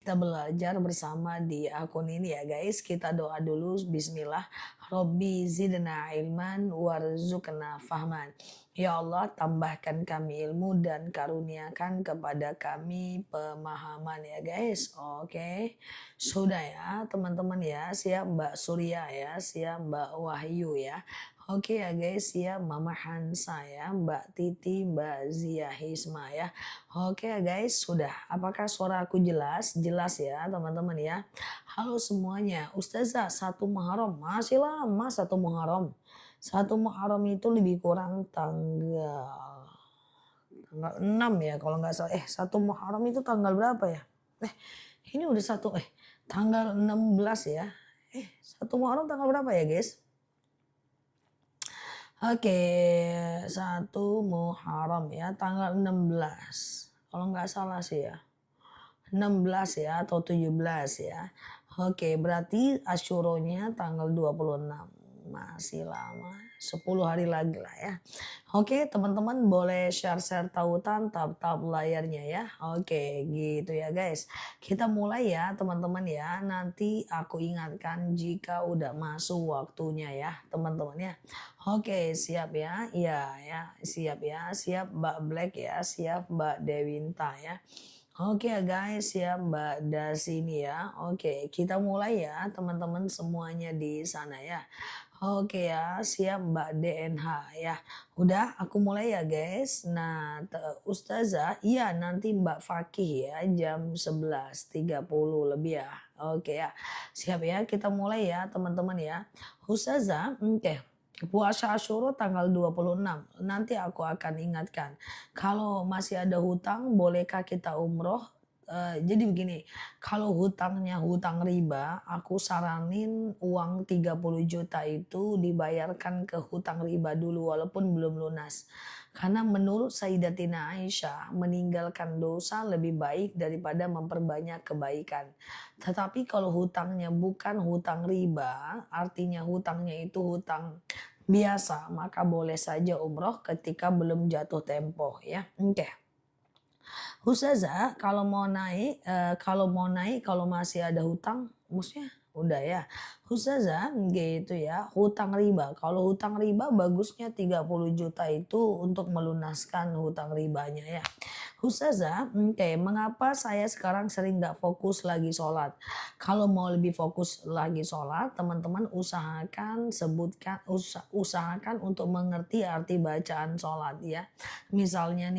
kita belajar bersama di akun ini ya guys. Kita doa dulu bismillah. Robbi zidna ilman warzuqna fahman. Ya Allah, tambahkan kami ilmu dan karuniakan kepada kami pemahaman ya guys. Oke. Sudah ya teman-teman ya. Siap Mbak Surya ya, siap Mbak Wahyu ya. Oke ya guys ya, Mama Hansa ya, Mbak Titi, Mbak Zia Hisma ya. Oke ya guys, sudah. Apakah suara aku jelas? Jelas ya teman-teman ya. Halo semuanya, Ustazah satu Muharram, masih lama satu Muharram. Satu Muharram itu lebih kurang tanggal 6 ya kalau nggak salah. Satu Muharram itu tanggal berapa ya? Ini udah tanggal 16 ya. Satu Muharram tanggal berapa ya guys? Oke, satu Muharram ya tanggal 16. Kalau nggak salah sih ya. 16 ya atau 17 ya. Oke, berarti Asyuronya tanggal 26. Masih lama, 10 hari lagi lah ya. Oke, teman-teman boleh share-share tautan tab-tab layarnya ya. Oke, gitu ya guys. Kita mulai ya teman-teman ya. Nanti aku ingatkan jika udah masuk waktunya ya teman-teman ya. Oke, siap ya. Iya ya, siap ya. Siap Mbak Black ya, siap Mbak Dewinta ya. Oke ya guys ya Mbak Dasini ya. Oke, kita mulai ya teman-teman semuanya di sana ya. Oke ya, siap Mbak DNH ya. Udah aku mulai ya guys. Nah, Ustazah, iya nanti Mbak Fakih ya jam 11.30 lebih ya. Oke ya. Siap ya, kita mulai ya teman-teman ya. Ustazah, oke. Puasa Asyura tanggal 26. Nanti aku akan ingatkan. Kalau masih ada hutang, bolehkah kita umroh? Jadi begini, kalau hutangnya hutang riba, aku saranin uang 30 juta itu dibayarkan ke hutang riba dulu walaupun belum lunas. Karena menurut Sayyidatina Aisyah, meninggalkan dosa lebih baik daripada memperbanyak kebaikan. Tetapi kalau hutangnya bukan hutang riba, artinya hutangnya itu hutang biasa, maka boleh saja umroh ketika belum jatuh tempo ya. Oke. Ustazah, kalau masih ada hutang, maksudnya udah ya. Ustazah, gitu ya, hutang riba. Kalau hutang riba bagusnya 30 juta itu untuk melunaskan hutang ribanya ya. Ustazah, oke, mengapa saya sekarang sering nggak fokus lagi sholat? Kalau mau lebih fokus lagi sholat, teman-teman usahakan untuk mengerti arti bacaan sholat ya. Misalnya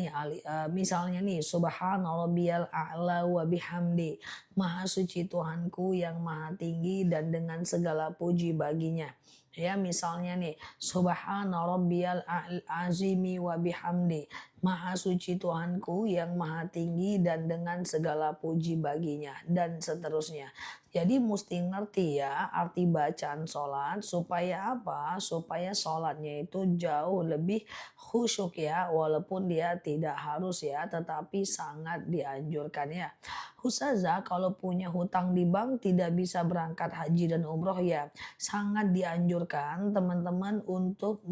nih subhanallahiyal a'la wa bihamdi. Maha suci Tuhanku yang maha tinggi dan dengan segala puji baginya. Ya, misalnya nih subhanarabbiyal azimi wa bihamdi. Maha suci Tuhanku yang maha tinggi dan dengan segala puji baginya dan seterusnya. Jadi mesti ngerti ya arti bacaan sholat supaya apa? Supaya sholatnya itu jauh lebih khusyuk ya, walaupun dia tidak harus ya, tetapi sangat dianjurkan ya. Ustazah, kalau punya hutang di bank tidak bisa berangkat haji dan umroh ya, sangat dianjurkan teman-teman untuk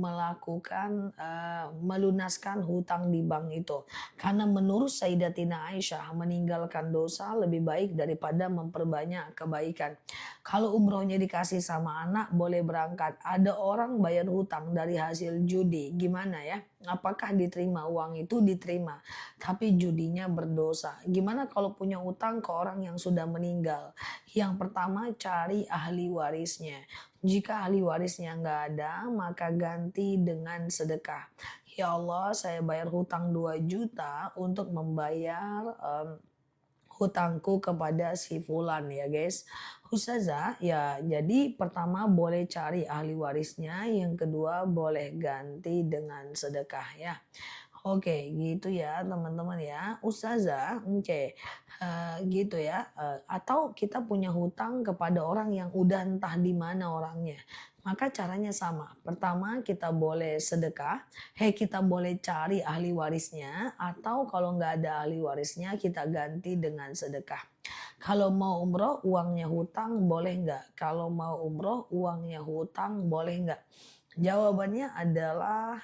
melunaskan hutang di bank itu. Karena menurut Sayyidatina Aisyah, meninggalkan dosa lebih baik daripada memperbanyak kebaikan. Kalau umrohnya dikasih sama anak boleh berangkat. Ada orang bayar hutang dari hasil judi, gimana ya? Apakah diterima uang itu? Diterima, tapi judinya berdosa. Gimana kalau punya utang ke orang yang sudah meninggal? Yang pertama, cari ahli warisnya. Jika ahli warisnya nggak ada, maka ganti dengan sedekah. Ya Allah, saya bayar hutang 2 juta untuk membayar hutangku kepada si fulan ya guys. Ustazah, ya jadi pertama boleh cari ahli warisnya, yang kedua boleh ganti dengan sedekah ya. Oke, gitu ya teman-teman ya. Ustazah, oke, gitu ya. Atau kita punya hutang kepada orang yang udah entah di mana orangnya. Maka caranya sama. Pertama kita boleh sedekah, kita boleh cari ahli warisnya, atau kalau nggak ada ahli warisnya kita ganti dengan sedekah. Kalau mau umroh uangnya hutang boleh nggak? Kalau mau umroh uangnya hutang boleh nggak? Jawabannya adalah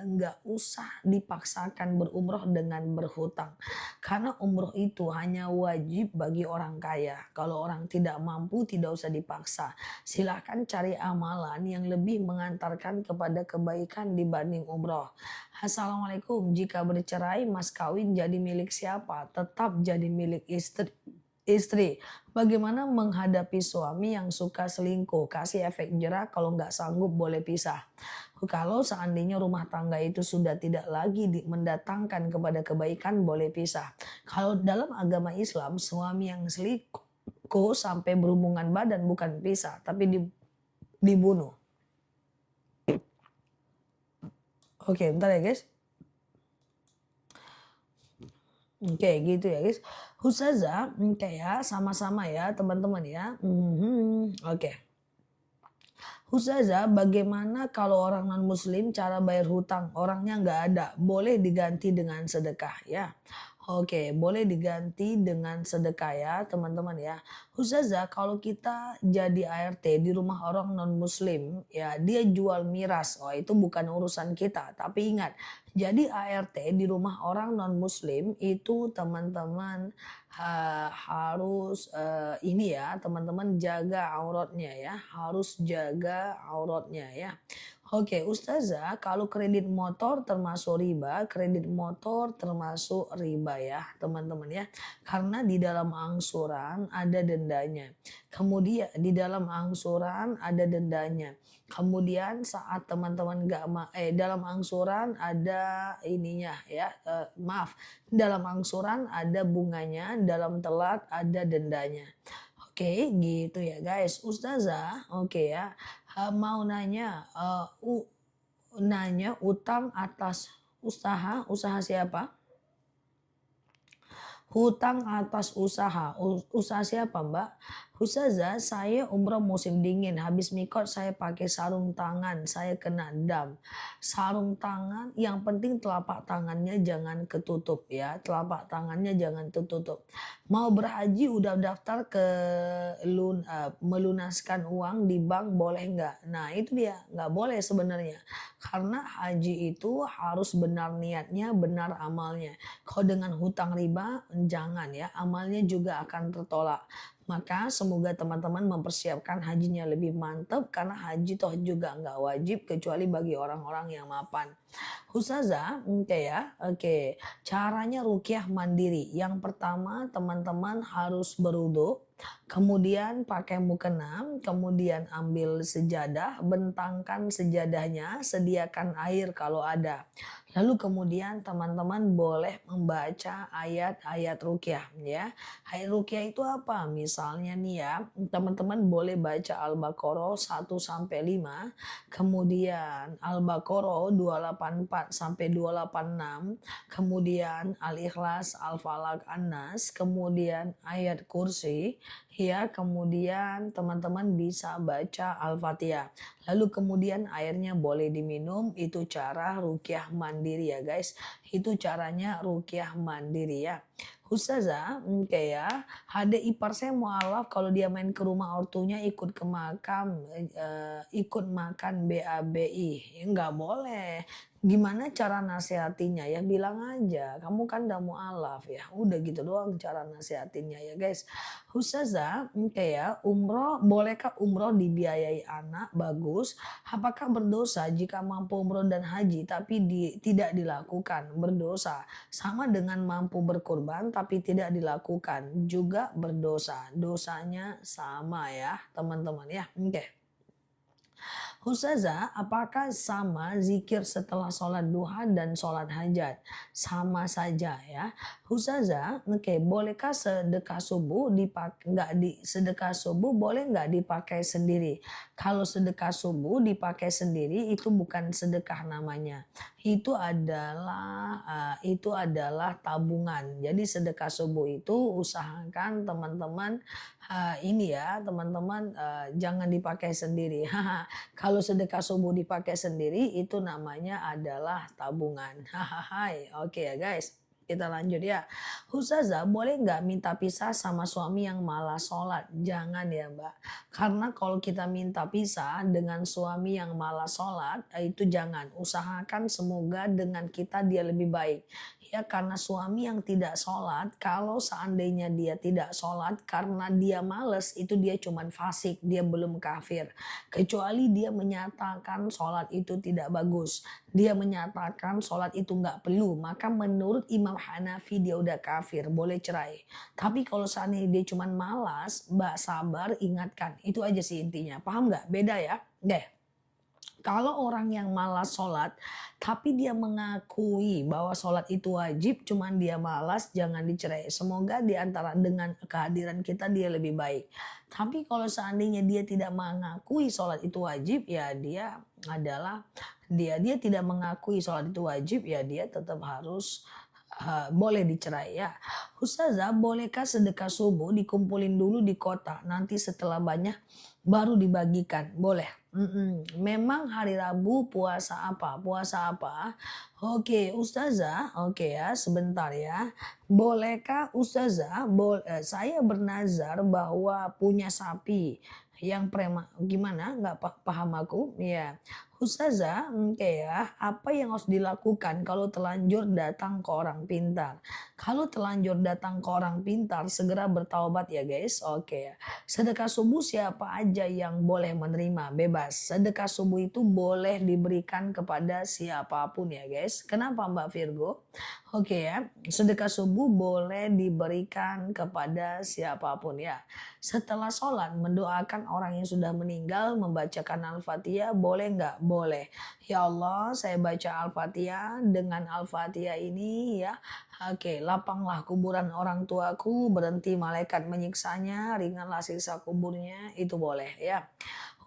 nggak usah dipaksakan berumroh dengan berhutang. Karena umroh itu hanya wajib bagi orang kaya. Kalau orang tidak mampu tidak usah dipaksa. Silahkan cari amalan yang lebih mengantarkan kepada kebaikan dibanding umroh. Assalamualaikum. Jika bercerai mas kawin jadi milik siapa? Tetap jadi milik istri. Bagaimana menghadapi suami yang suka selingkuh? Kasih efek jerak, kalau nggak sanggup boleh pisah. Kalau seandainya rumah tangga itu sudah tidak lagi mendatangkan kepada kebaikan, boleh pisah. Kalau dalam agama Islam, suami yang selingkuh sampai berhubungan badan bukan pisah, tapi dibunuh. Oke, bentar ya guys. Oke, gitu ya guys. Ustazah, oke ya, sama-sama ya teman-teman ya. Oke. Ustazah, bagaimana kalau orang non muslim cara bayar hutang orangnya nggak ada, boleh diganti dengan sedekah ya. Oke, boleh diganti dengan sedekah ya teman-teman ya. Ustazah, kalau kita jadi ART di rumah orang non muslim ya, dia jual miras, oh itu bukan urusan kita. Tapi ingat, jadi ART di rumah orang non muslim itu teman-teman harus ini ya teman-teman, jaga auratnya ya, harus jaga auratnya ya. Oke, Ustazah, kalau kredit motor termasuk riba, kredit motor termasuk riba ya, teman-teman ya. Karena di dalam angsuran ada dendanya. Kemudian di dalam angsuran ada dendanya. Kemudian saat teman-teman dalam angsuran ada ininya ya, maaf, dalam angsuran ada bunganya, dalam telat ada dendanya. Oke, gitu ya guys. Ustazah, oke ya. Mau nanya, nanya utang atas usaha siapa? Hutang atas usaha siapa Mbak? Ustazah, saya umroh musim dingin, habis mikot saya pakai sarung tangan, saya kena dam. Sarung tangan, yang penting telapak tangannya jangan ketutup ya, telapak tangannya jangan tertutup. Mau berhaji udah daftar ke melunaskan uang di bank boleh nggak? Nah itu dia, nggak boleh sebenarnya. Karena haji itu harus benar niatnya, benar amalnya. Kalau dengan hutang riba, jangan ya, amalnya juga akan tertolak. Maka semoga teman-teman mempersiapkan hajinya lebih mantap, karena haji toh juga nggak wajib kecuali bagi orang-orang yang mapan. Ustazah, oke ya, oke. Caranya rukyah mandiri. Yang pertama teman-teman harus berwudu, kemudian pakai mukena, kemudian ambil sejadah, bentangkan sejadahnya, sediakan air kalau ada. Lalu kemudian teman-teman boleh membaca ayat-ayat rukyah ya. Ayat rukyah itu apa? Misalnya nih ya, teman-teman boleh baca Al-Baqarah 1 sampai 5, kemudian Al-Baqarah 284 sampai 286, kemudian Al-Ikhlas, Al-Falaq, An-Nas, kemudian ayat kursi ya, kemudian teman-teman bisa baca Al-Fatihah. Lalu kemudian airnya boleh diminum, itu cara rukyah mandiri ya guys. Itu caranya rukyah mandiri ya. Ustazah, oke ya. Ada ipar saya mualaf kalau dia main ke rumah ortunya ikut ke makam, ikut makan BABI. Ya, nggak boleh. Gimana cara nasihatinya ya, bilang aja kamu kan udah mualaf ya, udah gitu doang cara nasihatinya ya guys. Ustazah, oke ya, umroh, bolehkah umroh dibiayai anak? Bagus. Apakah berdosa jika mampu umroh dan haji tapi tidak dilakukan? Berdosa. Sama dengan mampu berkurban tapi tidak dilakukan, juga berdosa. Dosanya sama ya teman-teman ya. Oke. Ustazah, apakah sama zikir setelah sholat duha dan sholat hajat? Sama saja ya. Ustazah, oke, bolehkah sedekah subuh sedekah subuh boleh nggak dipakai sendiri? Kalau sedekah subuh dipakai sendiri itu bukan sedekah namanya. Itu adalah tabungan. Jadi sedekah subuh itu usahakan teman-teman ini ya teman-teman, jangan dipakai sendiri. Kalau sedekah subuh dipakai sendiri itu namanya adalah tabungan. Oke ya guys. kita lanjut ya. Ustazah boleh nggak minta pisah sama suami yang malas sholat? Jangan ya Mbak. Karena kalau kita minta pisah dengan suami yang malas sholat, itu jangan. Usahakan semoga dengan kita dia lebih baik. Ya karena suami yang tidak sholat, kalau seandainya dia tidak sholat karena dia males, itu dia cuman fasik, dia belum kafir. Kecuali dia menyatakan sholat itu tidak bagus. Dia menyatakan sholat itu nggak perlu, maka menurut Imam Hanafi dia udah kafir, boleh cerai. Tapi kalau seandainya dia cuman malas, Mbak sabar, ingatkan. Itu aja sih intinya. Paham nggak? Beda ya? Deh. Kalau orang yang malas sholat, tapi dia mengakui bahwa sholat itu wajib, cuman dia malas, jangan dicerai. Semoga di antara dengan kehadiran kita dia lebih baik. Tapi kalau seandainya dia tidak mengakui sholat itu wajib, ya dia adalah dia tidak mengakui sholat itu wajib, ya dia tetap harus boleh dicerai ya. Ustazah, bolehkah sedekah subuh dikumpulin dulu di kota, nanti setelah banyak baru dibagikan? Boleh. Memang hari Rabu puasa apa? Puasa apa? Oke, Ustazah, oke ya, sebentar ya. Bolehkah Ustazah, saya bernazar bahwa punya sapi yang gimana? Nggak paham aku? Ya. Ustazah, oke ya, apa yang harus dilakukan kalau telanjur datang ke orang pintar? Kalau telanjur datang ke orang pintar, segera bertaubat ya guys. Oke ya. Sedekah subuh siapa aja yang boleh menerima? Bebas. Sedekah subuh itu boleh diberikan kepada siapapun ya guys. Kenapa Mbak Virgo? Oke ya, sedekah subuh boleh diberikan kepada siapapun ya. Setelah sholat mendoakan orang yang sudah meninggal, membacakan Al-Fatihah boleh nggak? Boleh. Ya Allah, saya baca Al-Fatihah, dengan Al-Fatihah ini ya, oke, lapanglah kuburan orang tuaku, berhenti malaikat menyiksanya, ringanlah siksa kuburnya, itu boleh ya.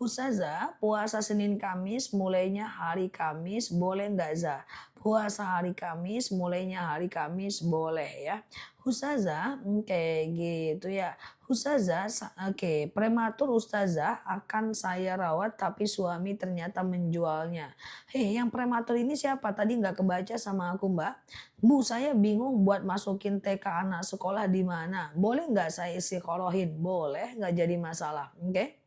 Ustazah, puasa Senin Kamis mulainya hari Kamis boleh nggak Zah? Puasa hari Kamis mulainya hari Kamis boleh ya. Ustazah, oke gitu ya. Ustazah, oke, prematur Ustazah akan saya rawat tapi suami ternyata menjualnya. Hei, yang prematur ini siapa? Tadi nggak kebaca sama aku Mbak. Bu, saya bingung buat masukin TK anak sekolah di mana. Boleh nggak saya istiqorohin? Boleh, nggak jadi masalah. Oke.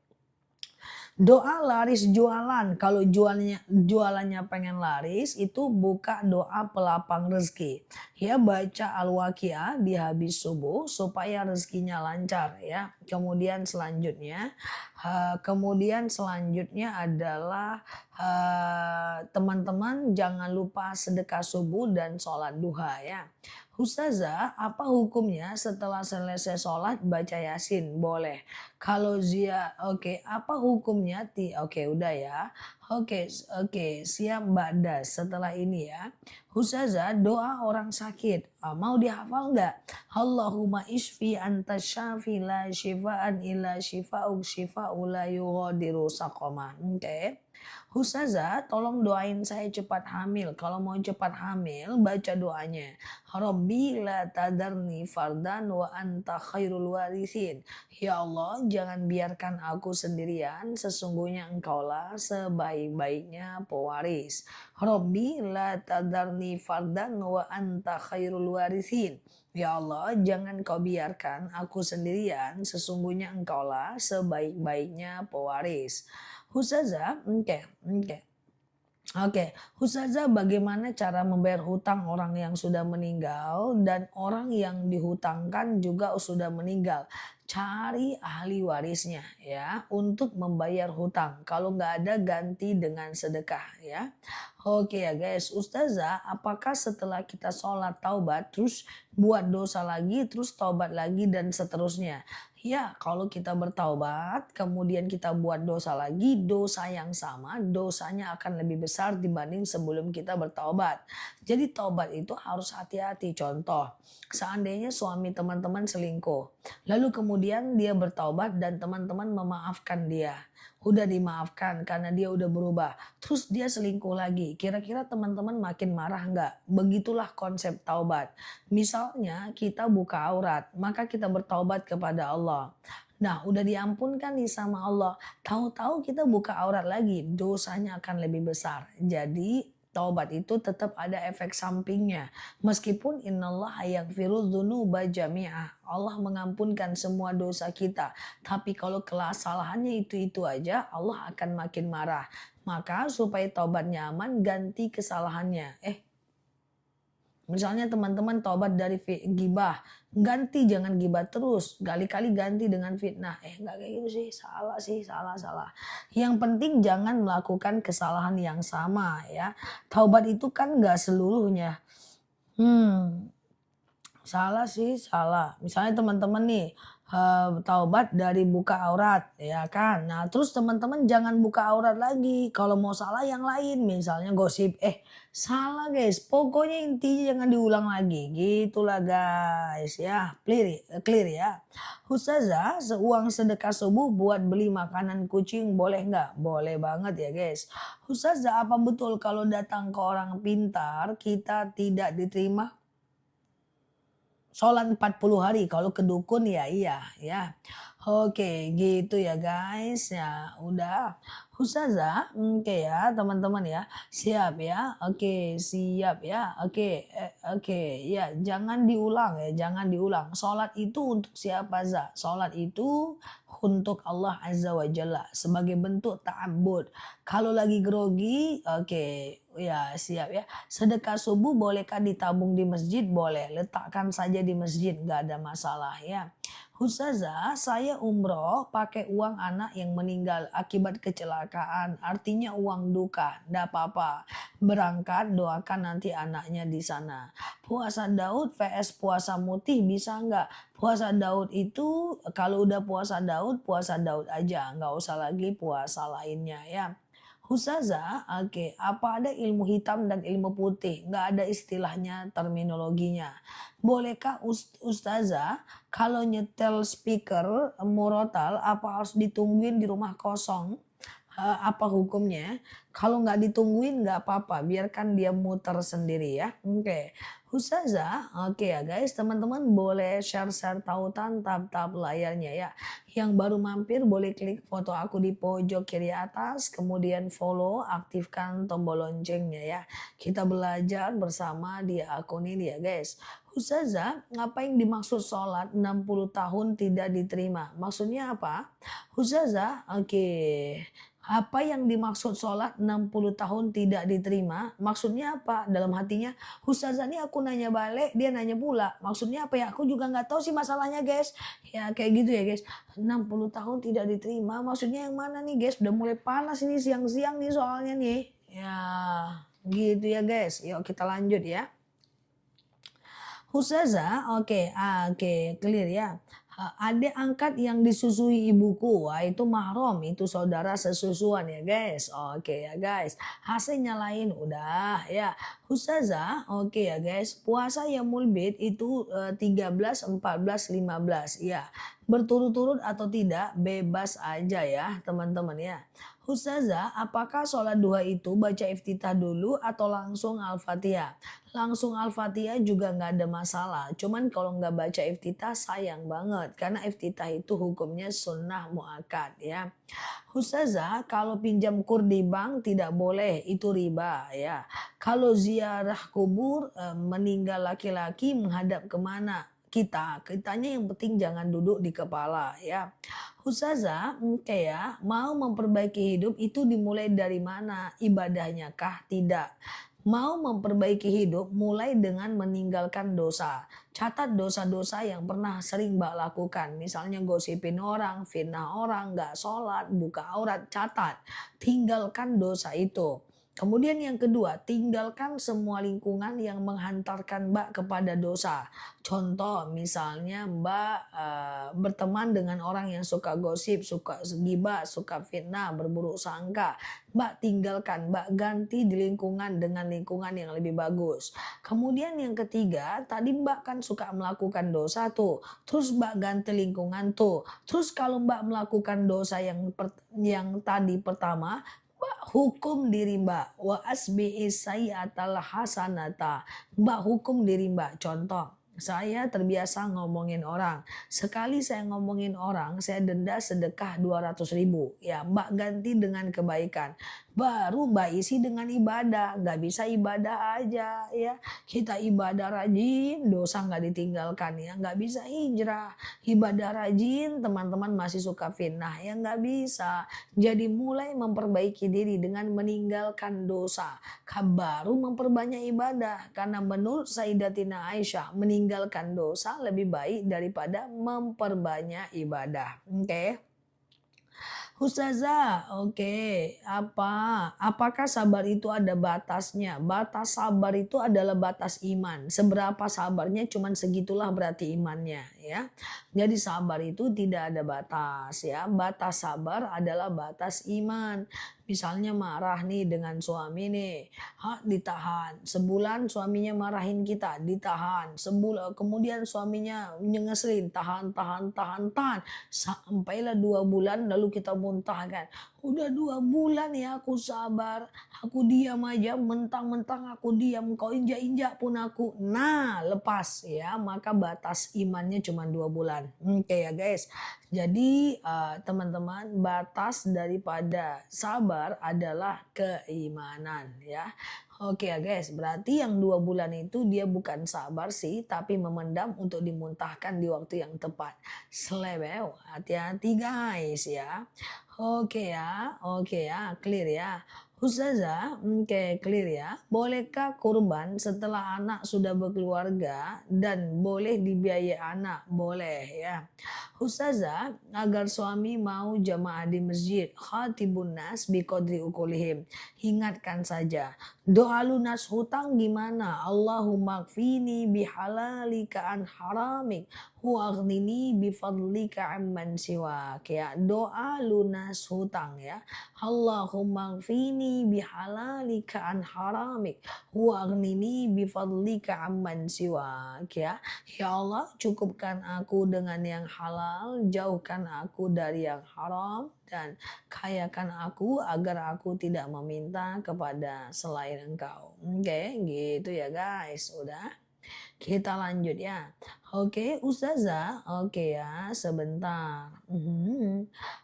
Doa laris jualan, kalau jualannya pengen laris itu buka doa pelapang rezeki. Ya baca Al-Waqiah di habis subuh supaya rezekinya lancar ya. Kemudian selanjutnya adalah teman-teman jangan lupa sedekah subuh dan sholat duha ya. Ustazah, apa hukumnya setelah selesai sholat baca Yasin? Boleh. Kalau oke, apa hukumnya? Oke, udah ya. Oke, siap Mbak Das. Setelah ini ya, Ustazah, doa orang sakit. Mau dihafal nggak? Allahumma isfi anta syafi la syifaan illa syifa'uk syifa'u la yughadiru saqama. Oke. Ustazah, tolong doain saya cepat hamil. Kalau mau cepat hamil, baca doanya. Rabbi la tadarni fardan wa anta khairul warithin. Ya Allah, jangan biarkan aku sendirian, sesungguhnya engkaulah sebaik-baiknya pewaris. Rabbi la tadarni fardan wa anta khairul warithin. Ya Allah, jangan kau biarkan aku sendirian, sesungguhnya engkaulah sebaik-baiknya pewaris. Ustazah, oke, Ustazah, bagaimana cara membayar hutang orang yang sudah meninggal dan orang yang dihutangkan juga sudah meninggal? Cari ahli warisnya ya untuk membayar hutang. Kalau nggak ada ganti dengan sedekah ya. Oke ya guys, Ustazah, apakah setelah kita sholat taubat terus buat dosa lagi, terus taubat lagi dan seterusnya? Ya, kalau kita bertaubat, kemudian kita buat dosa lagi, dosa yang sama, dosanya akan lebih besar dibanding sebelum kita bertaubat. Jadi taubat itu harus hati-hati. Contoh, seandainya suami teman-teman selingkuh, lalu kemudian dia bertaubat dan teman-teman memaafkan dia. Udah dimaafkan karena dia udah berubah. Terus dia selingkuh lagi. Kira-kira teman-teman makin marah nggak? Begitulah konsep taubat. Misalnya kita buka aurat, maka kita bertaubat kepada Allah. Nah, udah diampunkan nih sama Allah. Tahu-tahu kita buka aurat lagi, dosanya akan lebih besar. Jadi taubat itu tetap ada efek sampingnya. Meskipun innallaha yaghfiru dzunuba jami'ah. Allah mengampunkan semua dosa kita. Tapi kalau kesalahannya itu aja, Allah akan makin marah. Maka supaya taubatnya aman, ganti kesalahannya. Misalnya teman-teman taubat dari gibah, ganti jangan gibah terus, kali-kali ganti dengan fitnah. Enggak kayak gitu sih, salah. Yang penting jangan melakukan kesalahan yang sama ya. Taubat itu kan enggak seluruhnya. Salah. Misalnya teman-teman nih taubat dari buka aurat ya kan. Nah terus teman-teman jangan buka aurat lagi. Kalau mau salah yang lain misalnya gosip. Salah guys. Pokoknya intinya jangan diulang lagi. Gitulah guys ya. Clear ya. Ustazah seuang sedekah subuh buat beli makanan kucing boleh nggak? Boleh banget ya guys. Ustazah apa betul kalau datang ke orang pintar kita tidak diterima? Sholat 40 hari, kalau ke dukun ya iya ya. Oke gitu ya guys, ya udah. Ustazah, oke ya teman-teman ya. Siap ya, oke siap ya, oke ya jangan diulang ya, jangan diulang. Sholat itu untuk siapa Za? Sholat itu untuk Allah Azza wa Jalla sebagai bentuk ta'abbud. Kalau lagi grogi, oke ya siap ya. Sedekah subuh bolehkah ditabung di masjid? Boleh, letakkan saja di masjid, nggak ada masalah ya. Ustazah, saya umroh pakai uang anak yang meninggal akibat kecelakaan, artinya uang duka, nggak apa-apa. Berangkat, doakan nanti anaknya di sana. Puasa Daud vs puasa Mutih bisa nggak? Puasa Daud itu kalau udah puasa Daud aja, nggak usah lagi puasa lainnya ya. Ustazah, oke, apa ada ilmu hitam dan ilmu putih? Nggak ada istilahnya, terminologinya. Bolehkah Ustazah kalau nyetel speaker murotal apa harus ditungguin di rumah kosong? Apa hukumnya? Kalau nggak ditungguin nggak apa-apa, biarkan dia muter sendiri ya. Oke. Ustazah, oke ya guys, teman-teman boleh share tautan tab layarnya ya. Yang baru mampir boleh klik foto aku di pojok kiri atas, kemudian follow, aktifkan tombol loncengnya ya. Kita belajar bersama di akun ini ya guys. Ustazah, apa yang dimaksud sholat 60 tahun tidak diterima? Maksudnya apa? Ustazah, oke. Apa yang dimaksud sholat 60 tahun tidak diterima? Maksudnya apa? Dalam hatinya, Ustazah ini aku nanya balik, dia nanya pula. Maksudnya apa ya? Aku juga nggak tahu sih masalahnya guys. Ya kayak gitu ya guys. 60 tahun tidak diterima, maksudnya yang mana nih guys? Udah mulai panas ini siang-siang nih soalnya nih. Ya gitu ya guys. Yuk kita lanjut ya. Ustazah, oke, clear ya. Adik angkat yang disusui ibuku, wah itu mahram, itu saudara sesusuan ya guys. Oke ya guys, AC nyalain udah ya. Ustazah, oke ya guys, puasa Yaumul Bid itu 13, 14, 15 ya. Berturut-turut atau tidak bebas aja ya teman-teman ya. Ustazah, apakah sholat duha itu baca iftitah dulu atau langsung Al-Fatihah? Langsung Al-Fatihah juga nggak ada masalah. Cuman kalau nggak baca iftitah sayang banget. Karena iftitah itu hukumnya sunnah mu'akad ya. Ustazah, kalau pinjam kur di bank tidak boleh. Itu riba ya. Kalau ziarah kubur meninggal laki-laki menghadap kemana? Kitanya yang penting jangan duduk di kepala ya. Ustazah, oke ya, mau memperbaiki hidup itu dimulai dari mana? Ibadahnya kah? Tidak. Mau memperbaiki hidup mulai dengan meninggalkan dosa. Catat dosa-dosa yang pernah sering Mbak lakukan. Misalnya gosipin orang, fitnah orang, gak sholat, buka aurat, catat. Tinggalkan dosa itu. Kemudian yang kedua, tinggalkan semua lingkungan yang menghantarkan Mbak kepada dosa. Contoh misalnya Mbak berteman dengan orang yang suka gosip, suka gibah, suka fitnah, berburuk sangka. Mbak tinggalkan, Mbak ganti di lingkungan dengan lingkungan yang lebih bagus. Kemudian yang ketiga, tadi Mbak kan suka melakukan dosa tuh. Terus Mbak ganti lingkungan tuh. Terus kalau Mbak melakukan dosa yang tadi pertama, hukum diri Mbak, wa asbi'i sayyatal hasanata. Mbak hukum diri Mbak. Contoh, Saya terbiasa ngomongin orang. Sekali saya ngomongin orang, saya denda sedekah 200.000. Ya, Mbak ganti dengan kebaikan. Baru Mbak isi dengan ibadah. Nggak bisa ibadah aja ya. Kita ibadah rajin, dosa nggak ditinggalkan ya. Nggak bisa hijrah. Ibadah rajin, teman-teman masih suka fitnah ya. Nggak bisa. Jadi mulai memperbaiki diri dengan meninggalkan dosa. Baru memperbanyak ibadah. Karena menurut Sayyidatina Aisyah, meninggalkan dosa lebih baik daripada memperbanyak ibadah. Oke. Ustazah, oke. Apakah sabar itu ada batasnya? Batas sabar itu adalah batas iman. Seberapa sabarnya cuman segitulah berarti imannya ya. Jadi sabar itu tidak ada batas ya. Batas sabar adalah batas iman. Misalnya marah nih dengan suami nih, ditahan. Sebulan suaminya marahin kita, ditahan. Sebulan kemudian suaminya ngeselin, tahan, tahan, tahan, tahan. Sampailah 2 bulan lalu kita muntahkan. Udah 2 bulan ya aku sabar. Aku diam aja, mentang-mentang aku diam. Kau injak-injak pun aku. Nah lepas ya, maka batas imannya cuma 2 bulan. Oke ya guys. Jadi teman-teman, batas daripada sabar adalah keimanan ya. Oke ya guys, berarti yang 2 bulan itu dia bukan sabar sih, tapi memendam untuk dimuntahkan di waktu yang tepat. Selebeo, hati-hati guys ya. Oke ya, clear ya. Ustazah, oke clear ya. Bolehkah kurban setelah anak sudah berkeluarga dan boleh dibiayai anak? Boleh ya. Ustazah, agar suami mau jamaah di masjid, khatibun nas biqadri ukulihim. Ingatkan saja, doa lunas hutang gimana? Allahumma kfini bihalalika an haramik waghnini bifadlika amman siwak. Ya, doa lunas hutang ya. Allahumma kfini bihalalika an haramik waghnini bifadlika amman siwak. Ya Allah, cukupkan aku dengan yang halal, jauhkan aku dari yang haram, dan kayakan aku agar aku tidak meminta kepada selain Engkau. Oke, gitu ya guys. Udah. Kita lanjut ya. Oke, Ustazah. Oke ya, sebentar.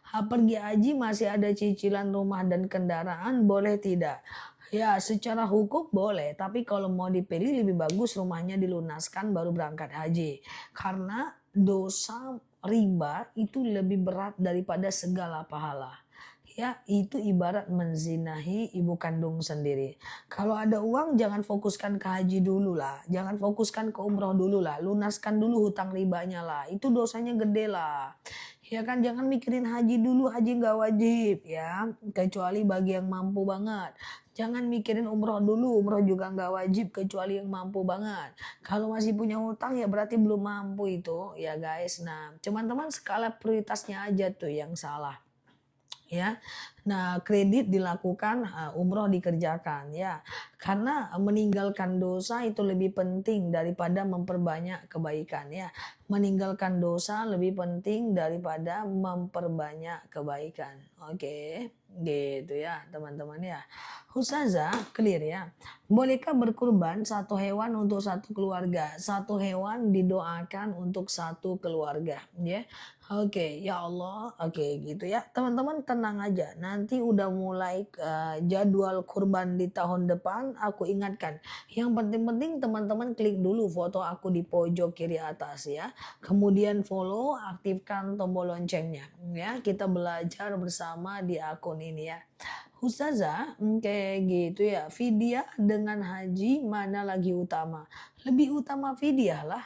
Pergi haji masih ada cicilan rumah dan kendaraan, boleh tidak? Ya, secara hukum boleh, tapi kalau mau dipilih lebih bagus rumahnya dilunaskan baru berangkat haji. Karena dosa riba itu lebih berat daripada segala pahala. Ya, itu ibarat menzinahi ibu kandung sendiri. Kalau ada uang jangan fokuskan ke haji dulu lah. Jangan fokuskan ke umroh dulu lah. Lunaskan dulu hutang ribanya lah. Itu dosanya gede lah. Ya kan, jangan mikirin haji dulu, haji nggak wajib ya. Kecuali bagi yang mampu banget. Jangan mikirin umroh dulu, umroh juga nggak wajib kecuali yang mampu banget. Kalau masih punya hutang ya berarti belum mampu itu ya guys. Nah, teman-teman skala prioritasnya aja tuh yang salah. Ya, nah kredit dilakukan, umroh dikerjakan ya, karena meninggalkan dosa itu lebih penting daripada memperbanyak kebaikan ya, meninggalkan dosa lebih penting daripada memperbanyak kebaikan. Oke, gitu ya teman-teman ya. Ustazah, clear ya. Bolehkah berkurban satu hewan untuk satu keluarga? Satu hewan didoakan untuk satu keluarga ya. Oke, ya Allah, oke gitu ya. Teman-teman tenang aja, nanti udah mulai jadwal kurban di tahun depan, aku ingatkan. Yang penting-penting teman-teman klik dulu foto aku di pojok kiri atas ya. Kemudian follow, aktifkan tombol loncengnya ya. Kita belajar bersama di akun ini ya. Ustazah, kayak gitu ya. Fidyah dengan haji mana lagi utama? Lebih utama fidyah lah.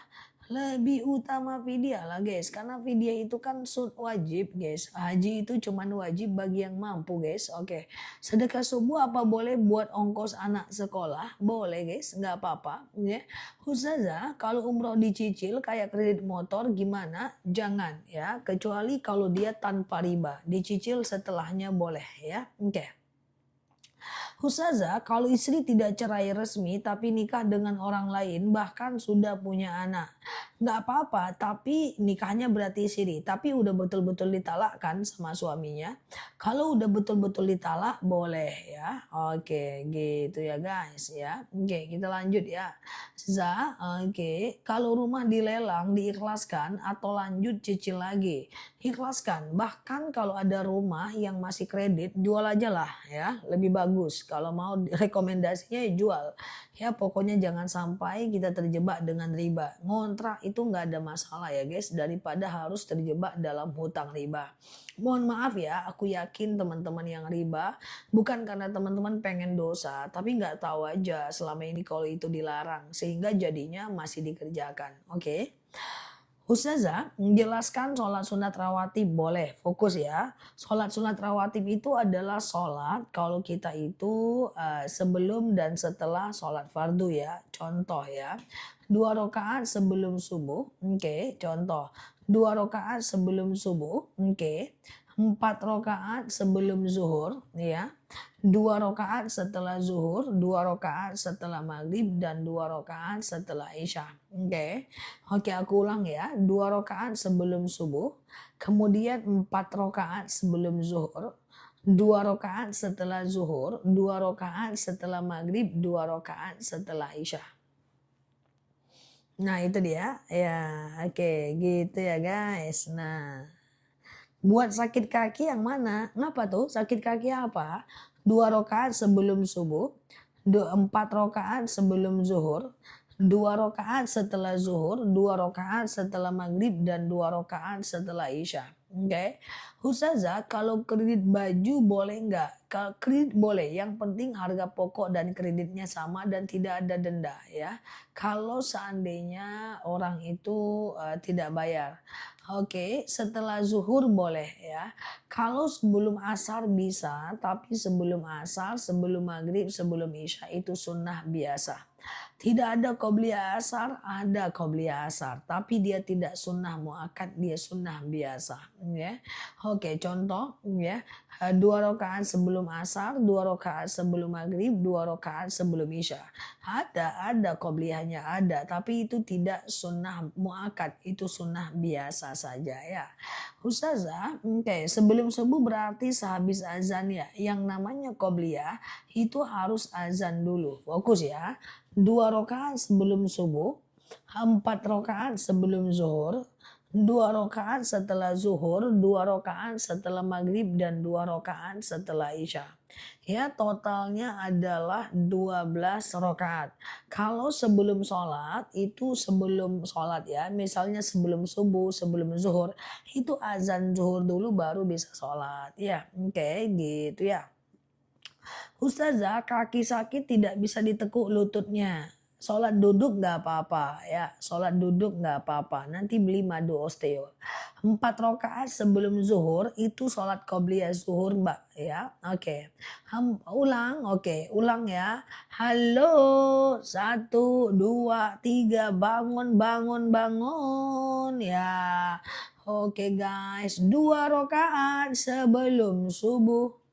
Lebih utama fidyah lah guys, karena fidyah itu kan wajib guys. Haji itu cuman wajib bagi yang mampu guys. Oke. Sedekah subuh apa boleh buat ongkos anak sekolah? Boleh guys, nggak apa-apa ya. Ustazah, kalau umroh dicicil kayak kredit motor gimana? Jangan ya, kecuali kalau dia tanpa riba. Dicicil setelahnya boleh ya. Oke. Ustazah, kalau istri tidak cerai resmi tapi nikah dengan orang lain bahkan sudah punya anak. Nggak apa-apa, tapi nikahnya berarti siri. Tapi udah betul-betul ditalakkan sama suaminya. Kalau udah betul-betul ditalak boleh ya. Oke, gitu ya guys ya. Oke, kita lanjut ya. Oke. Kalau rumah dilelang diikhlaskan atau lanjut cicil lagi. Ikhlaskan. Bahkan kalau ada rumah yang masih kredit, jual aja lah ya. Lebih bagus. Kalau mau rekomendasinya ya jual. Ya pokoknya jangan sampai kita terjebak dengan riba. Ngontrak itu nggak ada masalah ya guys. Daripada harus terjebak dalam hutang riba. Mohon maaf ya, aku yakin teman-teman yang riba bukan karena teman-teman pengen dosa, tapi nggak tahu aja selama ini kalau itu dilarang, sehingga jadinya masih dikerjakan. Oke? Ustazah, menjelaskan sholat sunat rawatib boleh, fokus ya. Sholat sunat rawatib itu adalah sholat kalau kita itu sebelum dan setelah sholat fardu ya. Contoh ya, 2 rakaat sebelum subuh, oke, contoh. 2 rakaat sebelum subuh, oke. 4 rakaat sebelum zuhur, ya. 2 rakaat setelah zuhur, 2 rakaat setelah maghrib, dan 2 rakaat setelah isya. Oke. Oke, aku ulang ya. 2 rakaat sebelum subuh, kemudian 4 rakaat sebelum zuhur, 2 rakaat setelah zuhur, 2 rakaat setelah maghrib, 2 rakaat setelah isya. Nah itu dia. Ya, oke gitu ya guys. Nah, buat sakit kaki yang mana? Ngapa tuh? Sakit kaki apa? 2 rakaat sebelum subuh, 4 rakaat sebelum zuhur, 2 rakaat setelah zuhur, 2 rakaat setelah maghrib, dan 2 rakaat setelah isya. Oke, Ustazah, kalau kredit baju boleh nggak? Kalau kredit boleh, yang penting harga pokok dan kreditnya sama dan tidak ada denda ya. Kalau seandainya orang itu tidak bayar. Oke, setelah zuhur boleh ya. Kalau sebelum asar bisa, tapi sebelum asar, sebelum maghrib, sebelum isya itu sunnah biasa. Tidak ada qobliyah asar, ada qobliyah asar, tapi dia tidak sunnah muakkad, dia sunnah biasa. Ya. Oke, contoh ya, 2 rakaat sebelum asar, 2 rakaat sebelum maghrib, 2 rakaat sebelum isya. Ada qobliyahnya ada, tapi itu tidak sunnah muakkad, itu sunnah biasa saja ya. Ustazah, oke, sebelum subuh berarti sehabis azan ya. Yang namanya qobliyah itu harus azan dulu. Fokus ya. 2 rakaat sebelum subuh, 4 rakaat sebelum zuhur, 2 rakaat setelah zuhur, 2 rakaat setelah maghrib, dan 2 rakaat setelah isya. Ya, totalnya adalah 12 rakaat. Kalau sebelum sholat, itu sebelum sholat ya, misalnya sebelum subuh, sebelum zuhur, itu azan zuhur dulu baru bisa sholat. Ya, oke gitu ya. Ustazah, kaki sakit tidak bisa ditekuk lututnya. Sholat duduk nggak apa-apa ya, sholat duduk nggak apa-apa. Nanti beli madu osteo. 4 rakaat sebelum zuhur itu sholat qobliyah zuhur mbak ya. Oke, ulang, oke, ulang ya. Halo, 1, 2, 3, bangun, bangun, bangun ya. Oke guys, 2 rakaat sebelum subuh.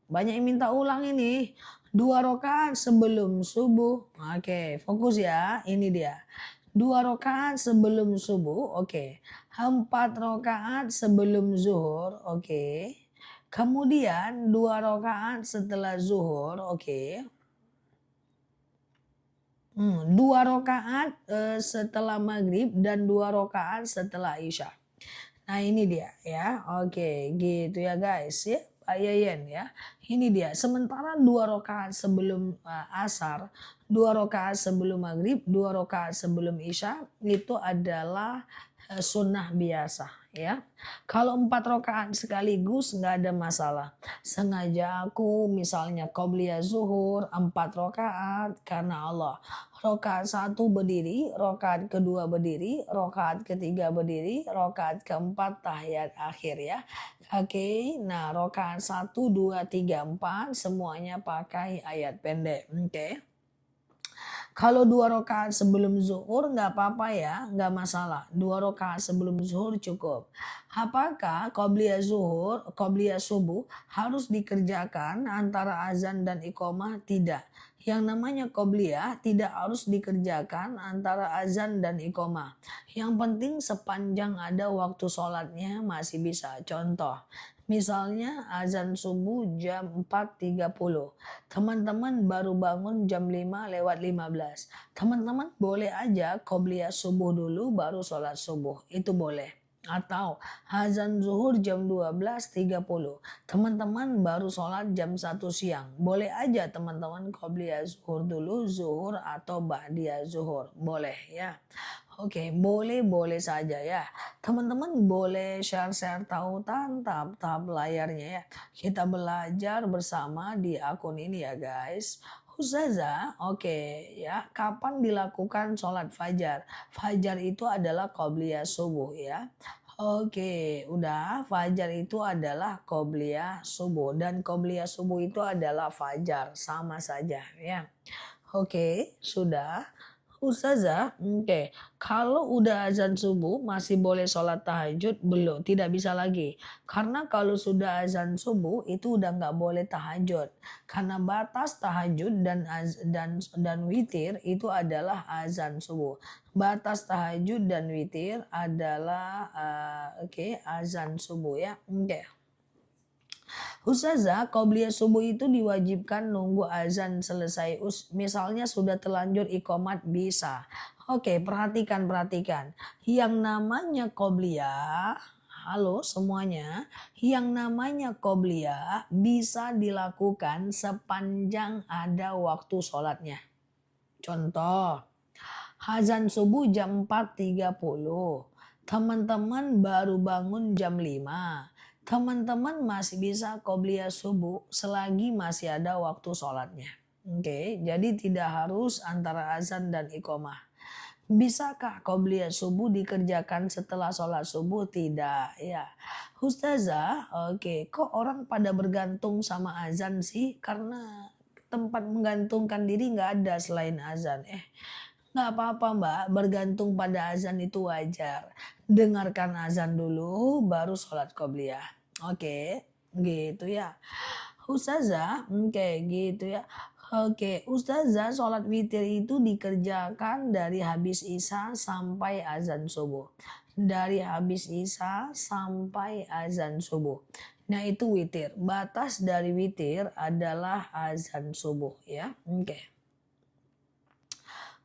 Banyak yang minta ulang ini. 2 rakaat sebelum subuh. Oke, fokus ya. Ini dia. 2 rakaat sebelum subuh. Oke. 4 rakaat sebelum zuhur. Oke. Kemudian 2 rakaat setelah zuhur. Oke. 2 rakaat setelah maghrib dan 2 rakaat setelah isya. Nah ini dia ya. Oke gitu ya guys ya. Pak Yayan ya. Ini dia. Sementara 2 rakaat sebelum asar, 2 rakaat sebelum maghrib, 2 rakaat sebelum isya itu adalah sunnah biasa ya. Kalau 4 rakaat sekaligus nggak ada masalah. Sengaja aku misalnya qobliyah zuhur 4 rakaat karena Allah. Rakaat 1 berdiri, rakaat kedua berdiri, rakaat ketiga berdiri, rakaat keempat tahiyat akhir ya. Oke, nah rakaat 1, 2, 3, 4 semuanya pakai ayat pendek. Oke. Kalau 2 rakaat sebelum zuhur nggak apa-apa ya, nggak masalah. 2 rakaat sebelum zuhur cukup. Apakah qobliyah subuh harus dikerjakan antara azan dan iqomah? Tidak. Yang namanya qobliyah tidak harus dikerjakan antara azan dan iqomah. Yang penting sepanjang ada waktu sholatnya masih bisa. Contoh, misalnya azan subuh jam 4.30. Teman-teman baru bangun jam 5:15. Teman-teman boleh aja qobliyah subuh dulu baru sholat subuh. Itu boleh. Atau azan zuhur jam 12.30. Teman-teman baru sholat jam 1 siang. Boleh aja teman-teman qobliyah zuhur dulu, zuhur atau ba'diyah zuhur. Boleh ya. Oke, boleh-boleh saja ya. Teman-teman boleh share-share tautan tahap-tahap layarnya ya. Kita belajar bersama di akun ini ya guys. Ustazah, oke ya. Kapan dilakukan sholat fajar? Fajar itu adalah qobliyah subuh ya. Oke, udah. Fajar itu adalah qobliyah subuh. Dan qobliyah subuh itu adalah fajar. Sama saja ya. Oke, sudah. Ustazah, oke. Kalau udah azan subuh masih boleh sholat tahajud? Belum, tidak bisa lagi. Karena kalau sudah azan subuh itu udah nggak boleh tahajud. Karena batas tahajud dan witir itu adalah azan subuh. Batas tahajud dan witir adalah azan subuh ya. Oke. Ustazah, qobliyah subuh itu diwajibkan nunggu azan selesai. Misalnya sudah terlanjur iqomat bisa. Oke, perhatikan. Yang namanya qobliyah, halo semuanya, yang namanya qobliyah bisa dilakukan sepanjang ada waktu sholatnya. Contoh, azan subuh jam 4.30. Teman-teman baru bangun jam 5. Teman-teman masih bisa qobliyah subuh selagi masih ada waktu sholatnya. Oke, jadi tidak harus antara azan dan iqomah. Bisakah qobliyah subuh dikerjakan setelah sholat subuh? Tidak, ya. Ustazah, oke, kok orang pada bergantung sama azan sih? Karena tempat menggantungkan diri nggak ada selain azan. Nggak apa-apa Mbak, bergantung pada azan itu wajar. Dengarkan azan dulu, baru sholat qobliyah. Oke, gitu ya. Ustazah, oke gitu ya. Oke, Ustazah sholat witir itu dikerjakan dari habis isya sampai azan subuh. Dari habis isya sampai azan subuh. Nah itu witir. Batas dari witir adalah azan subuh ya. Oke.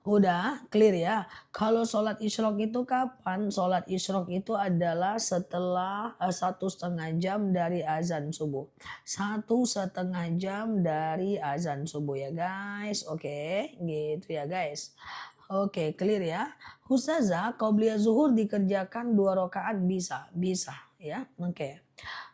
Udah clear ya. Kalau sholat isyrok itu kapan? Sholat isyrok itu adalah setelah 1,5 jam dari azan subuh. 1,5 jam dari azan subuh ya guys. Oke, gitu ya guys. Oke, clear ya. Ustazah, qobliyah zuhur dikerjakan 2 rakaat bisa? Bisa ya.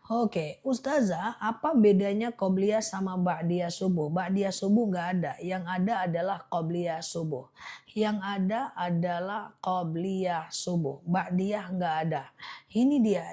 Oke, Ustazah, apa bedanya qobliyah sama ba'diyah subuh? Ba'diyah subuh nggak ada. Yang ada adalah qobliyah subuh. Yang ada adalah qobliyah subuh. Ba'diyah nggak ada. Ini dia.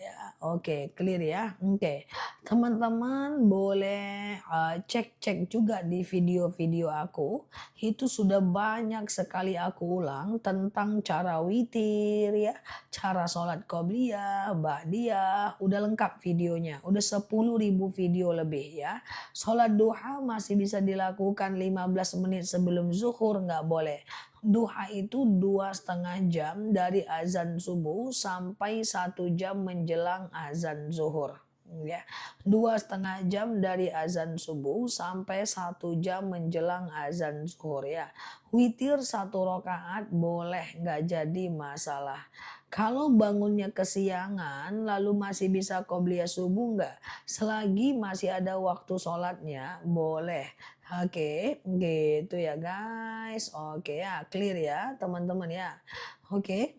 Ya, oke, clear ya. Oke, teman-teman boleh cek-cek juga di video-video aku. Itu sudah banyak sekali aku ulang tentang cara witir ya, cara sholat qobliyah, ba'diyah, udah lengkap videonya. Udah 10.000 video lebih ya. Sholat duha masih bisa dilakukan 15 menit sebelum zuhur, nggak boleh. Duha itu 2,5 jam dari azan subuh sampai 1 jam menjelang azan zuhur. Ya, 2,5 jam dari azan subuh sampai 1 jam menjelang azan zuhur ya. Witir 1 rakaat boleh, nggak jadi masalah. Kalau bangunnya kesiangan lalu masih bisa qobliyah subuh nggak? Selagi masih ada waktu sholatnya boleh. Oke, gitu ya guys. Oke ya, clear ya teman-teman ya. Oke.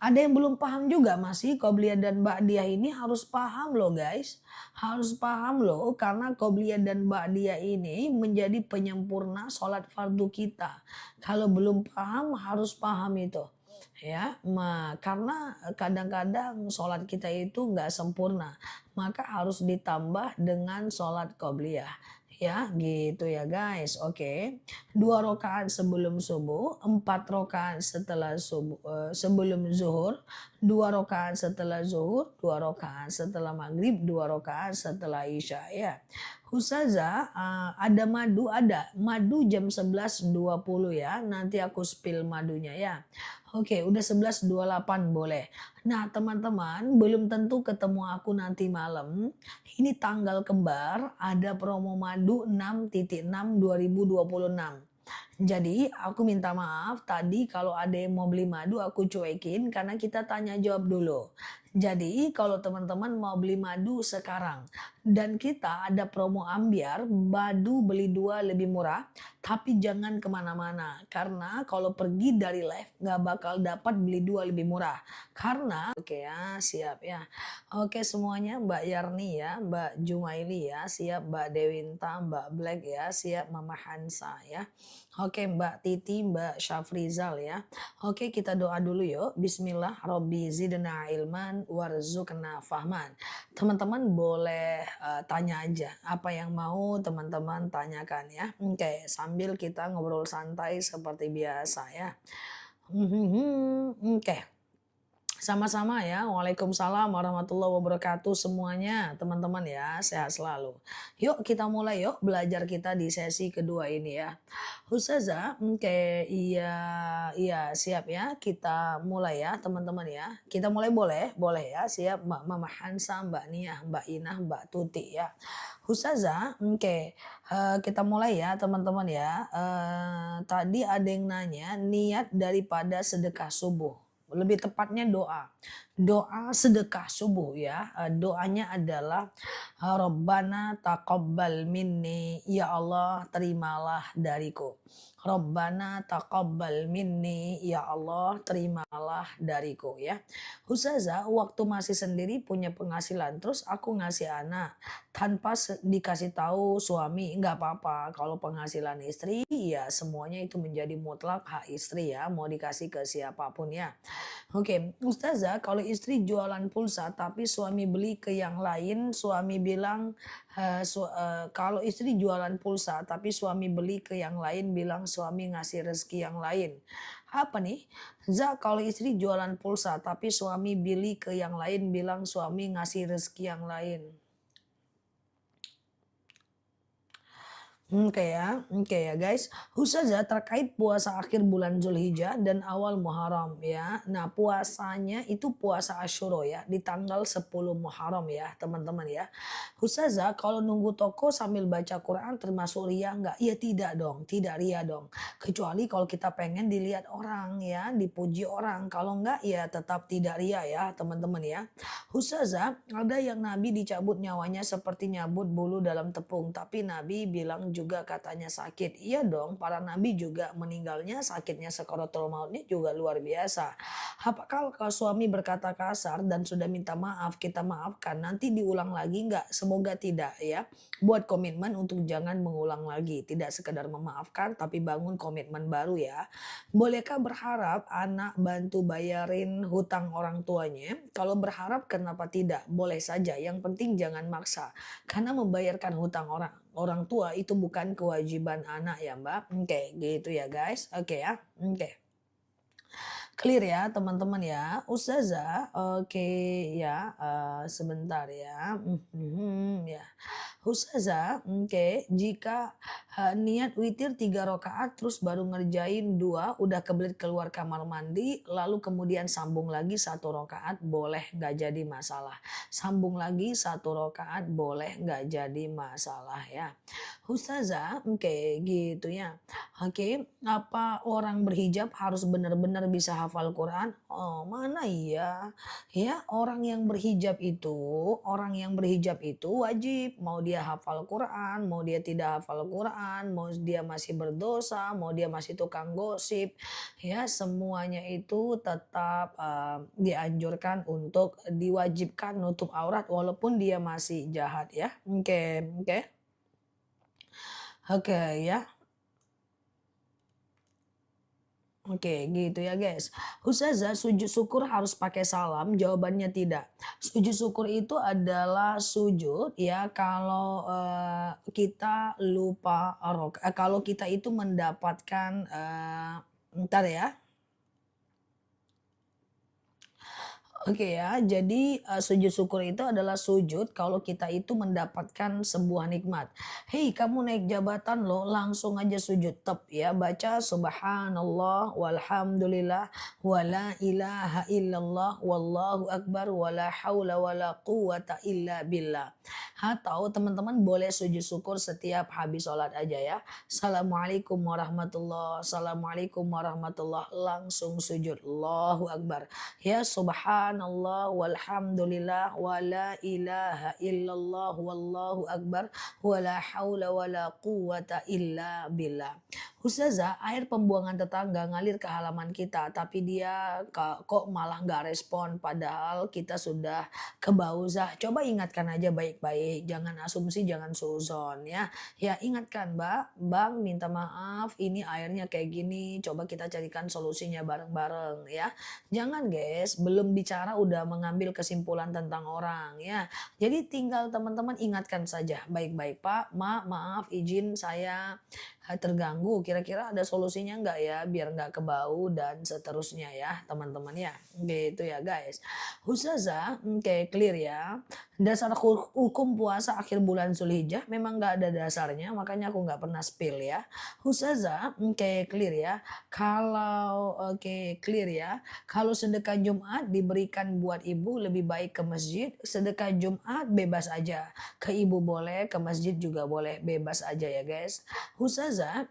Ada yang belum paham juga masih qobliyah dan ba'diyah ini harus paham loh guys. Harus paham loh karena qobliyah dan ba'diyah ini menjadi penyempurna sholat fardu kita. Kalau belum paham harus paham itu. Ya, karena kadang-kadang sholat kita itu nggak sempurna. Maka harus ditambah dengan sholat qobliyah. ya, gitu ya guys. Oke. 2 rakaat sebelum subuh, 4 rakaat setelah subuh sebelum zuhur, 2 rakaat setelah zuhur, 2 rakaat setelah maghrib, 2 rakaat setelah isya ya. Ustazah, ada madu ada. Madu jam 11.20 ya. Nanti aku spill madunya ya. Oke, udah 11.28 boleh. Nah, teman-teman, belum tentu ketemu aku nanti malam. Ini tanggal kembar, ada promo madu 6.6 2026. Jadi aku minta maaf tadi kalau ada yang mau beli madu aku cuekin karena kita tanya jawab dulu. Jadi kalau teman-teman mau beli madu sekarang dan kita ada promo ambiar, madu beli 2 lebih murah, tapi jangan kemana-mana karena kalau pergi dari live nggak bakal dapat beli 2 lebih murah. Karena oke ya siap ya. Oke semuanya Mbak Yarni ya, Mbak Jumaili ya, siap Mbak Dewinta, Mbak Black ya, siap Mama Hansa ya. Oke Mbak Titi, Mbak Syafrizal ya. Oke kita doa dulu yuk. Bismillah, Robbi zidna ilman warzuqna fahman. Teman-teman boleh tanya aja apa yang mau teman-teman tanyakan ya. Oke sambil kita ngobrol santai seperti biasa ya. Oke. Sama-sama ya. Waalaikumsalam warahmatullahi wabarakatuh semuanya teman-teman ya. Sehat selalu. Yuk kita mulai yuk belajar kita di sesi kedua ini ya. Ustazah, oke iya iya siap ya. Kita mulai ya teman-teman ya. Kita mulai boleh? Boleh ya. Siap Mbak Mama Hansa, Mbak Nia, Mbak Inah, Mbak Tuti ya. Ustazah, oke. Kita mulai ya teman-teman ya. Tadi ada yang nanya niat daripada sedekah subuh. Lebih tepatnya doa. Doa sedekah subuh ya. Doanya adalah Rabbana taqabbal minni, ya Allah terimalah dariku. Rabbana taqabbal minni, ya Allah terimalah dariku ya. Ustazah waktu masih sendiri punya penghasilan terus aku ngasih anak tanpa dikasih tahu suami nggak apa-apa. Kalau penghasilan istri ya semuanya itu menjadi mutlak hak istri ya, mau dikasih ke siapapun ya. Oke, Ustazah, kalau istri jualan pulsa tapi suami beli ke yang lain, suami bilang kalau istri jualan pulsa tapi suami beli ke yang lain, bilang suami ngasih rezeki yang lain. Apa nih? Kalau istri jualan pulsa tapi suami beli ke yang lain, bilang suami ngasih rezeki yang lain. Oke ya guys. Ustazah terkait puasa akhir bulan Zulhijjah dan awal Muharram ya. Nah puasanya itu puasa Asyura ya di tanggal 10 Muharram ya teman-teman ya. Ustazah kalau nunggu toko sambil baca Quran termasuk ria nggak? Ya tidak dong, tidak ria dong. Kecuali kalau kita pengen dilihat orang ya, dipuji orang. Kalau nggak ya tetap tidak ria ya teman-teman ya. Ustazah ada yang Nabi dicabut nyawanya seperti nyabut bulu dalam tepung. Tapi Nabi bilang juga katanya sakit. Iya dong, para nabi juga meninggalnya sakitnya sakaratul mautnya juga luar biasa. Apakah kalau suami berkata kasar dan sudah minta maaf, kita maafkan, nanti diulang lagi nggak? Semoga tidak ya. Buat komitmen untuk jangan mengulang lagi. Tidak sekedar memaafkan, tapi bangun komitmen baru ya. Bolehkah berharap anak bantu bayarin hutang orang tuanya? Kalau berharap kenapa tidak? Boleh saja, yang penting jangan maksa. Karena membayarkan hutang orang tua itu bukan kewajiban anak ya Mbak. Oke, gitu ya guys. Oke ya. Oke. Clear ya teman-teman ya. Ustazah, oke ya. Sebentar ya. Ya. Ustazah, oke. Jika niat witir 3 rakaat terus baru ngerjain 2, udah kebelet keluar kamar mandi, lalu kemudian sambung lagi 1 rakaat, boleh nggak jadi masalah. Sambung lagi 1 rakaat, boleh nggak jadi masalah ya. Ustazah, oke gitu ya. Oke, apa orang berhijab harus benar-benar bisa hafal Quran? Oh, mana iya? Ya, orang yang berhijab itu wajib mau dia hafal Quran, mau dia tidak hafal Quran, mau dia masih berdosa, mau dia masih tukang gosip, ya semuanya itu tetap dianjurkan untuk diwajibkan nutup aurat walaupun dia masih jahat ya. Oke, oke. Oke ya. Oke, gitu ya guys. Ustazah, sujud syukur harus pakai salam? Jawabannya tidak. Sujud syukur itu adalah sujud ya kalau kita lupa kalau kita itu mendapatkan ntar ya. Oke ya, jadi sujud syukur itu adalah sujud kalau kita itu mendapatkan sebuah nikmat. Hei, kamu naik jabatan loh, langsung aja sujud tep ya, baca subhanallah walhamdulillah wala ilaha illallah wallahu akbar wala haula wala quwata illa billah. Atau teman-teman boleh sujud syukur setiap habis sholat aja ya. Assalamualaikum warahmatullah, assalamualaikum warahmatullah, langsung sujud, Allahu akbar. Ya subhanallah walhamdulillah wala ilaha illallah wallahu akbar wala haula wala quwata illa billah. Ustazah, air pembuangan tetangga ngalir ke halaman kita tapi dia kok malah nggak respon padahal kita sudah kebauzah. Coba ingatkan aja baik-baik, jangan asumsi, jangan suuzon ya. Ya ingatkan Mbak, Bang minta maaf ini airnya kayak gini, coba kita carikan solusinya bareng-bareng ya. Jangan guys, belum bicara udah mengambil kesimpulan tentang orang ya. Jadi tinggal teman-teman ingatkan saja baik-baik, Pak, maaf izin saya terganggu, kira-kira ada solusinya nggak ya biar nggak kebau dan seterusnya ya teman-teman ya. Gitu ya guys. Ustazah, oke clear ya. Dasar hukum puasa akhir bulan Zulhijjah memang nggak ada dasarnya, makanya aku nggak pernah spill ya. Ustazah, oke clear ya. Kalau oke clear ya. Kalau sedekah Jumat diberikan buat ibu lebih baik ke masjid, sedekah Jumat bebas aja. Ke ibu boleh, ke masjid juga boleh, bebas aja ya guys. Ustazah,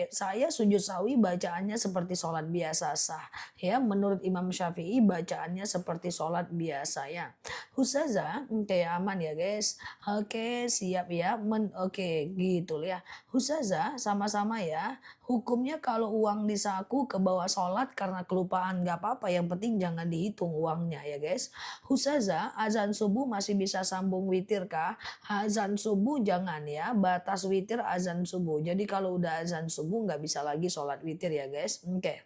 saya sujud sawi bacaannya seperti sholat biasa sah. Ya, menurut Imam Syafi'i bacaannya seperti sholat biasa ya. Ustazah, aman ya guys. Oke, siap ya. Oke, gitu ya. Ustazah, sama-sama ya. Hukumnya kalau uang di saku ke bawah sholat karena kelupaan gak apa-apa. Yang penting jangan dihitung uangnya ya guys. Ustazah, azan subuh masih bisa sambung witir kah? Azan subuh jangan ya. Batas witir azan subuh. Jadi kalau udah azan subuh nggak bisa lagi sholat witir ya guys. Oke.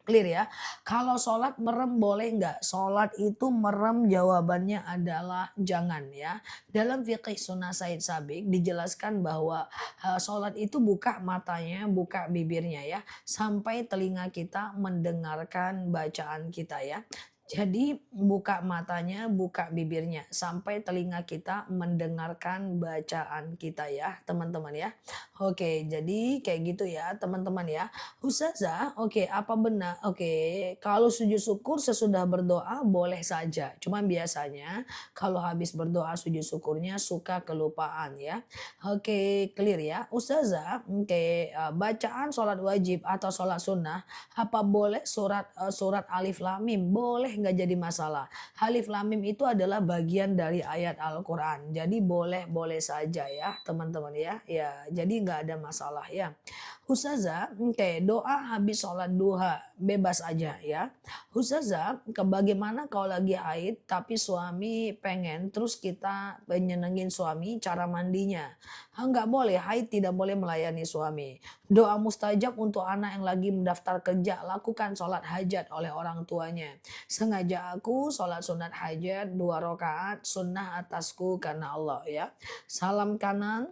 Clear ya. Kalau sholat merem boleh nggak? Sholat itu merem jawabannya adalah jangan ya. Dalam fikih sunnah Said Sabiq dijelaskan bahwa sholat itu buka matanya, buka bibirnya ya. Sampai telinga kita mendengarkan bacaan kita ya. Jadi buka matanya, buka bibirnya sampai telinga kita mendengarkan bacaan kita ya teman-teman ya. Oke, jadi kayak gitu ya teman-teman ya. Ustazah, oke apa benar? Oke, kalau sujud syukur sesudah berdoa boleh saja. Cuma biasanya kalau habis berdoa sujud syukurnya suka kelupaan ya. Oke, clear ya. Ustazah, bacaan sholat wajib atau sholat sunnah apa boleh surat Alif Lam Mim? Boleh nggak jadi masalah. Alif Lam Mim itu adalah bagian dari ayat Al-Quran. Jadi boleh-boleh saja ya teman-teman ya. Ya, jadi nggak ada masalah ya. Ustazah, doa habis sholat duha bebas aja ya. Ustazah, bagaimana kalau lagi haid tapi suami pengen terus kita nyenengin suami cara mandinya? Nggak boleh, haid tidak boleh melayani suami. Doa mustajab untuk anak yang lagi mendaftar kerja, lakukan sholat hajat oleh orang tuanya. Sengaja aku sholat sunat hajat 2 rakaat sunnah atasku karena Allah ya. Salam kanan,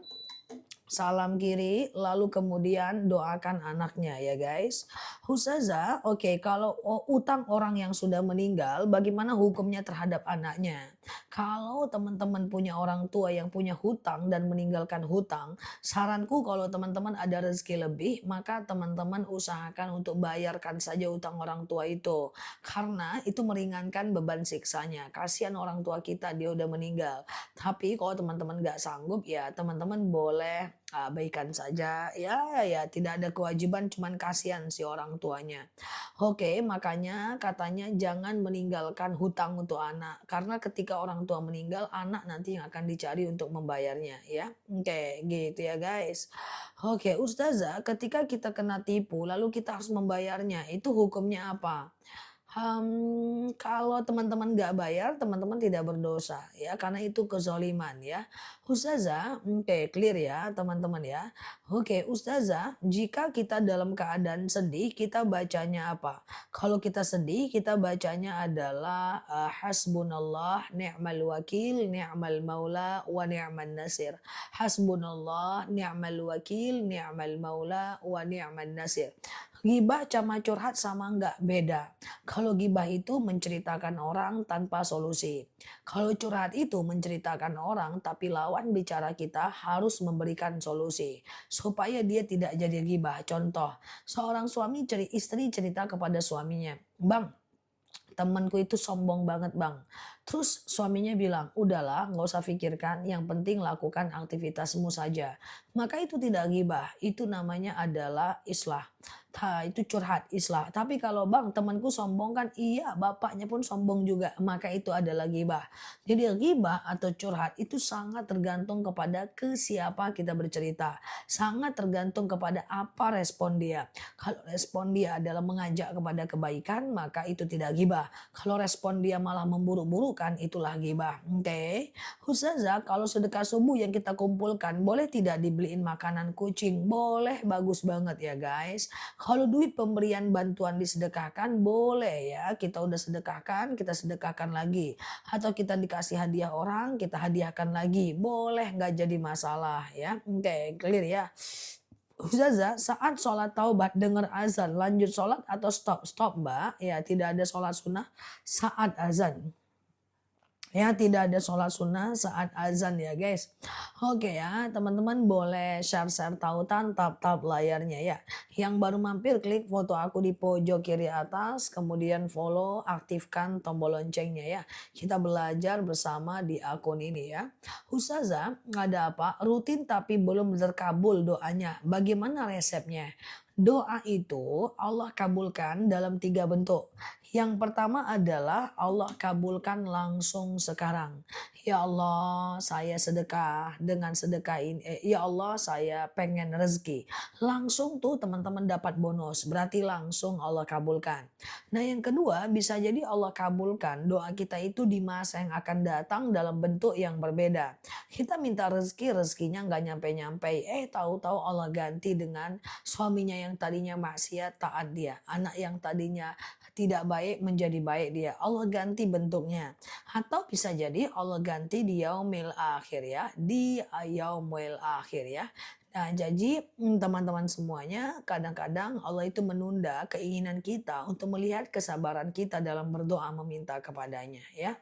salam kiri, lalu kemudian doakan anaknya ya guys. Ustazah, kalau utang orang yang sudah meninggal, bagaimana hukumnya terhadap anaknya? Kalau teman-teman punya orang tua yang punya hutang dan meninggalkan hutang, saranku kalau teman-teman ada rezeki lebih, maka teman-teman usahakan untuk bayarkan saja utang orang tua itu. Karena itu meringankan beban siksanya. Kasihan orang tua kita, dia udah meninggal. Tapi kalau teman-teman gak sanggup, ya teman-teman boleh abaikan saja ya tidak ada kewajiban cuman kasihan si orang tuanya. Oke, makanya katanya jangan meninggalkan hutang untuk anak karena ketika orang tua meninggal anak nanti yang akan dicari untuk membayarnya ya. Oke, gitu ya guys. Oke, Ustazah, ketika kita kena tipu lalu kita harus membayarnya, itu hukumnya apa? Kalau teman-teman nggak bayar, teman-teman tidak berdosa ya, karena itu kezoliman ya. Ustazah, oke clear ya teman-teman ya. Oke, Ustazah, jika kita dalam keadaan sedih, kita bacanya apa? Kalau kita sedih, kita bacanya adalah hasbunallah ni'mal wakil, ni'mal maula, wa ni'man nasir. Hasbunallah ni'mal wakil, ni'mal maula, wa ni'man nasir. Gibah sama curhat sama nggak beda. Kalau gibah itu menceritakan orang tanpa solusi. Kalau curhat itu menceritakan orang tapi lawan bicara kita harus memberikan solusi. Supaya dia tidak jadi gibah. Contoh, seorang istri cerita kepada suaminya, "Bang, temanku itu sombong banget bang." Terus suaminya bilang, udahlah nggak usah pikirkan, yang penting lakukan aktivitasmu saja. Maka itu tidak gibah, itu namanya adalah islah. Itu curhat islah. Tapi kalau bang temanku sombong kan, iya bapaknya pun sombong juga, maka itu adalah gibah. Jadi gibah atau curhat itu sangat tergantung kepada ke siapa kita bercerita. Sangat tergantung kepada apa respon dia. Kalau respon dia adalah mengajak kepada kebaikan, maka itu tidak gibah. Kalau respon dia malah memburuk-burukan, itulah gibah. Oke. Ustazah, kalau sedekah subuh yang kita kumpulkan, boleh tidak dibeliin makanan kucing? Boleh, bagus banget ya guys. Kalau duit pemberian bantuan disedekahkan, boleh ya. Kita udah sedekahkan, kita sedekahkan lagi. Atau kita dikasih hadiah orang, kita hadiahkan lagi. Boleh, nggak jadi masalah ya. Oke, clear ya. Ustazah, saat sholat taubat dengar azan, lanjut sholat atau stop? Stop mbak, ya tidak ada sholat sunnah saat azan. Ya, tidak ada sholat sunnah saat azan ya guys. Oke ya, teman-teman boleh share-share tautan, tap-tap layarnya ya. Yang baru mampir klik foto aku di pojok kiri atas, kemudian follow, aktifkan tombol loncengnya ya. Kita belajar bersama di akun ini ya. Ustazah, ada apa? Rutin tapi belum terkabul doanya. Bagaimana resepnya? Doa itu Allah kabulkan dalam 3 bentuk. Yang pertama adalah Allah kabulkan langsung sekarang. Ya Allah, saya sedekah dengan sedekah ini. Ya Allah, saya pengen rezeki. Langsung tuh teman-teman dapat bonus. Berarti langsung Allah kabulkan. Nah yang kedua bisa jadi Allah kabulkan doa kita itu di masa yang akan datang dalam bentuk yang berbeda. Kita minta rezeki, rezekinya nggak nyampe-nyampe. Tahu-tahu Allah ganti dengan suaminya yang tadinya maksiat taat dia. Anak yang tadinya tidak baik menjadi baik dia. Allah ganti bentuknya. Atau bisa jadi Allah ganti di yaumil akhir ya. Di yaumil akhir ya. Nah, jadi teman-teman semuanya, kadang-kadang Allah itu menunda keinginan kita untuk melihat kesabaran kita dalam berdoa meminta kepadanya ya.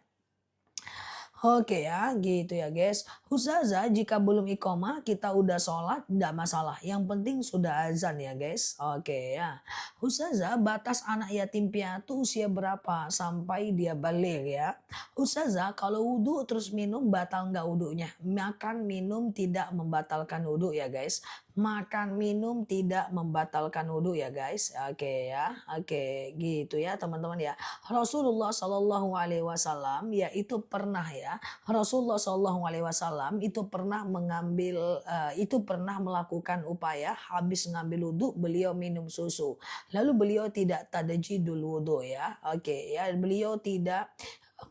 Oke ya, gitu ya guys. Ustazah, jika belum iqomah kita udah sholat, tidak masalah. Yang penting sudah azan ya guys. Oke ya. Ustazah, batas anak yatim piatu usia berapa sampai dia balik ya? Ustazah, kalau wudhu terus minum batal nggak wudhunya? Makan minum tidak membatalkan wudhu ya guys. Makan minum tidak membatalkan wudhu ya guys. Oke ya, oke gitu ya teman-teman ya. Rasulullah Shallallahu Alaihi Wasallam ya itu pernah ya. Rasulullah Shallallahu Alaihi Wasallam itu pernah itu pernah melakukan upaya habis ngambil wudhu beliau minum susu. Lalu beliau tidak tadajidul wudhu ya. Oke ya, beliau tidak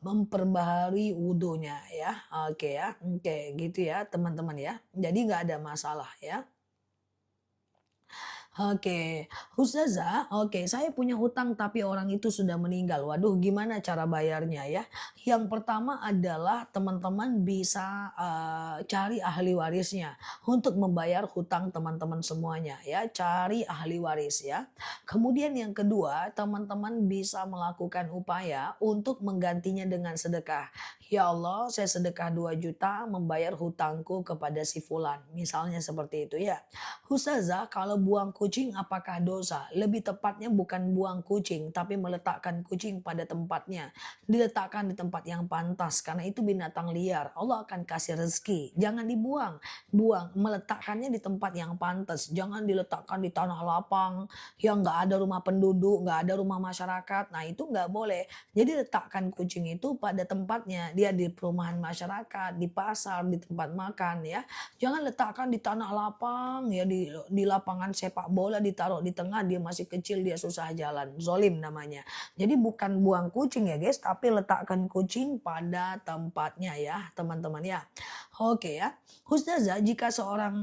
memperbaharui wudhunya ya. Oke ya, oke gitu ya teman-teman ya. Jadi nggak ada masalah ya. Oke, Ustazah, oke saya punya hutang tapi orang itu sudah meninggal. Waduh, gimana cara bayarnya ya? Yang pertama adalah teman-teman bisa cari ahli warisnya untuk membayar hutang teman-teman semuanya ya. Cari ahli waris ya. Kemudian yang kedua, teman-teman bisa melakukan upaya untuk menggantinya dengan sedekah. Ya Allah, saya sedekah 2 juta membayar hutangku kepada si fulan. Misalnya seperti itu ya. Ustazah, kalau buang kucing apakah dosa? Lebih tepatnya bukan buang kucing, tapi meletakkan kucing pada tempatnya. Diletakkan di tempat yang pantas, karena itu binatang liar. Allah akan kasih rezeki. Jangan dibuang. Buang, meletakkannya di tempat yang pantas. Jangan diletakkan di tanah lapang, yang nggak ada rumah penduduk, nggak ada rumah masyarakat. Nah itu nggak boleh. Jadi letakkan kucing itu pada tempatnya. Dia di perumahan masyarakat, di pasar, di tempat makan ya. Jangan letakkan di tanah lapang ya, di lapangan sepak bola ditaruh di tengah, dia masih kecil, dia susah jalan. Zolim namanya. Jadi bukan buang kucing ya guys, tapi letakkan kucing pada tempatnya ya teman-teman ya. Oke ya. Ustazah, jika seorang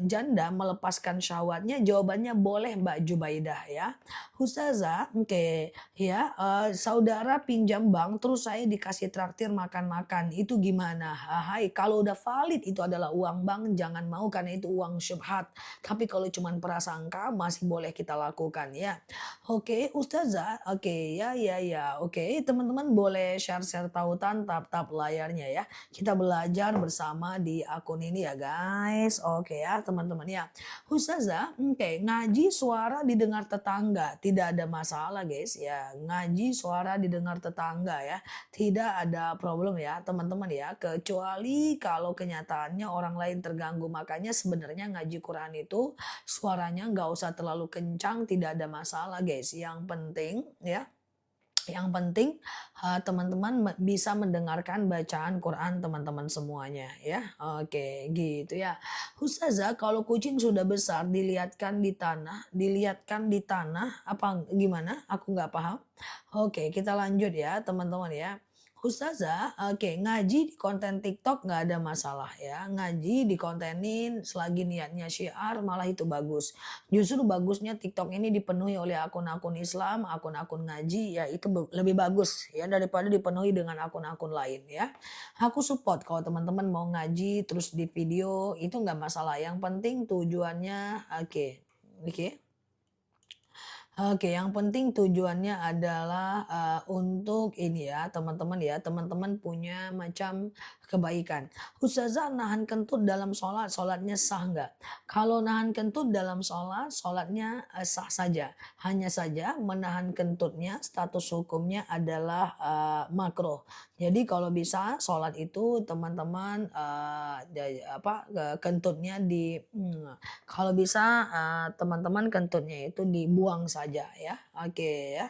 janda melepaskan syahwatnya, jawabannya boleh Mbak Jubaidah ya. Ustazah, oke ya, saudara pinjam bank terus saya dikasih traktir makan-makan, itu gimana? Hai, kalau udah valid itu adalah uang bank, jangan mau karena itu uang syubhat. Tapi kalau cuman prasangka masih boleh kita lakukan ya. Oke, Ustazah, oke ya ya ya. Oke, teman-teman boleh share-share tautan tap-tap layarnya ya. Kita belajar bersama di akun ini ya guys. Oke ya teman-teman ya. Ustazah, oke, ngaji suara didengar tetangga, tidak ada masalah guys ya. Ngaji suara didengar tetangga ya, tidak ada problem ya teman-teman ya. Kecuali kalau kenyataannya orang lain terganggu, makanya sebenarnya ngaji Quran itu suaranya nggak usah terlalu kencang, tidak ada masalah guys. Yang penting ya. Yang penting teman-teman bisa mendengarkan bacaan Quran teman-teman semuanya ya. Oke, gitu ya. Ustazah, kalau kucing sudah besar dilihatkan di tanah apa gimana? Aku nggak paham. Oke, kita lanjut ya teman-teman ya. Ustazah, oke, ngaji di konten TikTok nggak ada masalah ya. Ngaji dikontenin selagi niatnya syiar malah itu bagus. Justru bagusnya TikTok ini dipenuhi oleh akun-akun Islam, akun-akun ngaji, ya itu lebih bagus ya daripada dipenuhi dengan akun-akun lain ya. Aku support kalau teman-teman mau ngaji terus di video itu nggak masalah. Yang penting tujuannya oke. Oke. Oke, yang penting tujuannya adalah, untuk ini ya, teman-teman punya macam kebaikan. Ustazah nahan kentut dalam sholat, sholatnya sah nggak? Kalau nahan kentut dalam sholat, sholatnya, sah saja. Hanya saja menahan kentutnya status hukumnya adalah, makruh. Jadi kalau bisa sholat itu teman-teman, kentutnya kalau bisa, teman-teman kentutnya itu dibuang saja ya, oke ya.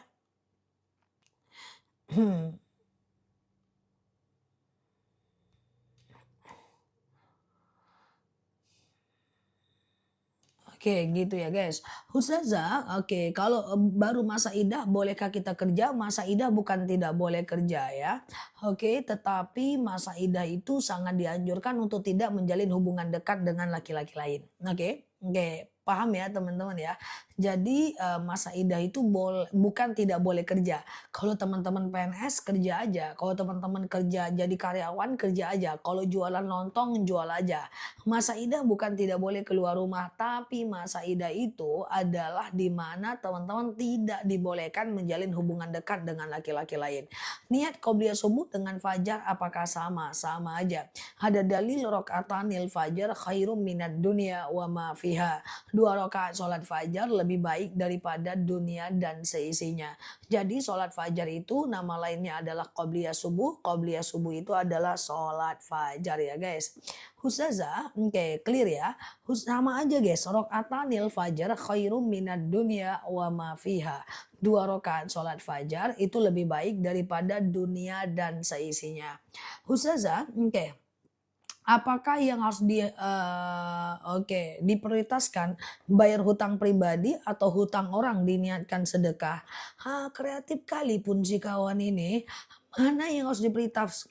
Oke gitu ya guys. Ustazah, oke kalau, baru masa idah bolehkah kita kerja? Masa idah bukan tidak boleh kerja ya. Oke, tetapi masa idah itu sangat dianjurkan untuk tidak menjalin hubungan dekat dengan laki-laki lain. Oke, oke, paham ya teman-teman ya. Jadi, masa idah itu bukan tidak boleh kerja. Kalau teman-teman PNS kerja aja, kalau teman-teman kerja jadi karyawan kerja aja, kalau jualan lontong jual aja. Masa idah bukan tidak boleh keluar rumah, tapi masa idah itu adalah di mana teman-teman tidak dibolehkan menjalin hubungan dekat dengan laki-laki lain. Niat qobliyah subuh dengan fajar apakah sama? Sama aja. Ada dalil rokaatanil fajar khairum minad dunya wa ma fiha. 2 rakaat sholat fajar lebih baik daripada dunia dan seisinya. Jadi sholat fajar itu nama lainnya adalah qobliyah subuh. Qobliyah subuh itu adalah sholat fajar ya guys. Ustazah, oke clear ya. Sama aja guys, rokaatanil fajar khairum minad dunya wa ma fiha. 2 rakaat sholat fajar itu lebih baik daripada dunia dan seisinya. Ustazah, oke. Apakah yang harus diprioritaskan bayar hutang pribadi atau hutang orang diniatkan sedekah? Kreatif kali pun si kawan ini. Mana yang harus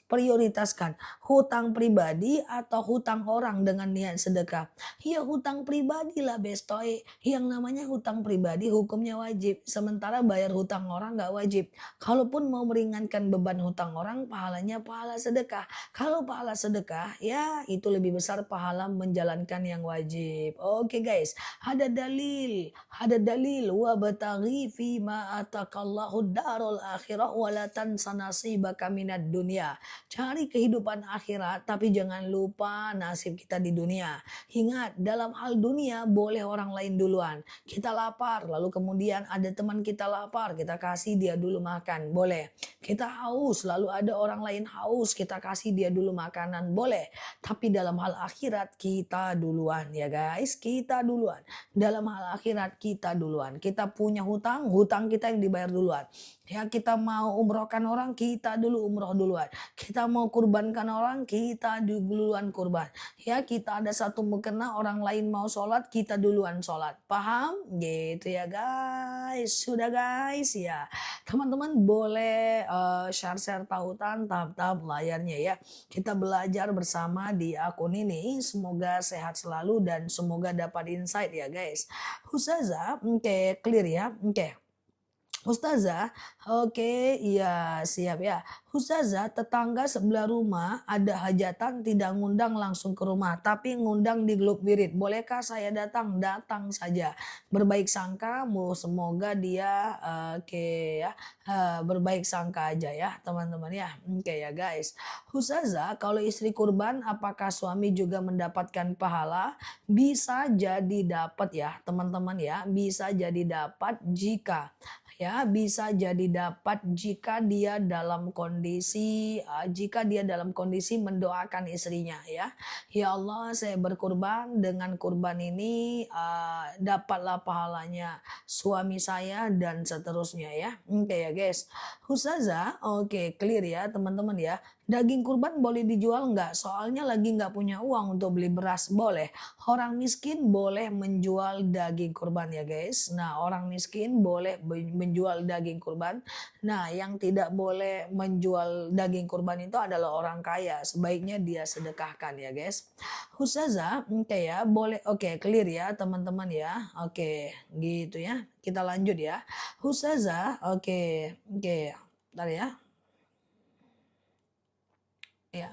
prioritaskan? Hutang pribadi atau hutang orang dengan niat sedekah? Ya hutang pribadi lah bestoy. Yang namanya hutang pribadi hukumnya wajib. Sementara bayar hutang orang nggak wajib. Kalaupun mau meringankan beban hutang orang, pahalanya pahala sedekah. Kalau pahala sedekah, ya itu lebih besar pahala menjalankan yang wajib. Oke guys, ada dalil wa bataghi fi ma atakallahu darul akhirah wa la tansa nasibaka minad dunya. Cari kehidupan akhirat tapi jangan lupa nasib kita di dunia. Ingat, dalam hal dunia boleh orang lain duluan. Kita lapar, lalu kemudian ada teman kita lapar, kita kasih dia dulu makan, boleh. Kita haus, lalu ada orang lain haus, kita kasih dia dulu makanan, boleh. Tapi dalam hal akhirat kita duluan ya guys, kita duluan. Dalam hal akhirat kita duluan. Kita punya hutang, hutang kita yang dibayar duluan. Ya, kita mau umrohkan orang, kita dulu umroh duluan. Kita mau kurbankan orang, kita duluan kurban. Ya, kita ada satu mukena, orang lain mau sholat, kita duluan sholat. Paham? Gitu ya guys. Sudah guys ya. Teman-teman boleh share-share tautan tahap-tahap layarnya ya. Kita belajar bersama di akun ini. Semoga sehat selalu dan semoga dapat insight ya guys. Ustazah, oke, clear ya. Oke. Ustazah, oke, iya siap ya. Ustazah, tetangga sebelah rumah ada hajatan tidak ngundang langsung ke rumah, tapi ngundang di grup wirid. Bolehkah saya datang? Datang saja. Berbaik sangka, semoga dia oke ya, berbaik sangka aja ya teman-teman ya. Oke ya guys. Ustazah, kalau istri kurban, apakah suami juga mendapatkan pahala? Bisa jadi dapat ya teman-teman ya. Bisa jadi dapat jika ya bisa jadi dapat jika dia dalam kondisi mendoakan istrinya ya. Ya Allah, saya berkurban, dengan kurban ini dapatlah pahalanya suami saya dan seterusnya ya. Oke ya guys. Ustazah, oke clear ya teman-teman ya. Daging kurban boleh dijual nggak? Soalnya lagi nggak punya uang untuk beli beras. Boleh. Orang miskin boleh menjual daging kurban ya guys. Nah, orang miskin boleh menjual daging kurban. Nah, yang tidak boleh menjual daging kurban itu adalah orang kaya. Sebaiknya dia sedekahkan ya guys. Ustazah, oke ya, boleh, oke clear ya teman-teman ya. Oke, gitu ya. Kita lanjut ya. Ustazah, oke, oke. Bentar ya. Ya.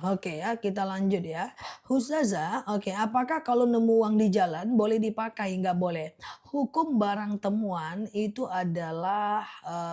Oke ya, kita lanjut ya. Ustazah, oke, apakah kalau nemu uang di jalan boleh dipakai? Nggak boleh. Hukum barang temuan itu adalah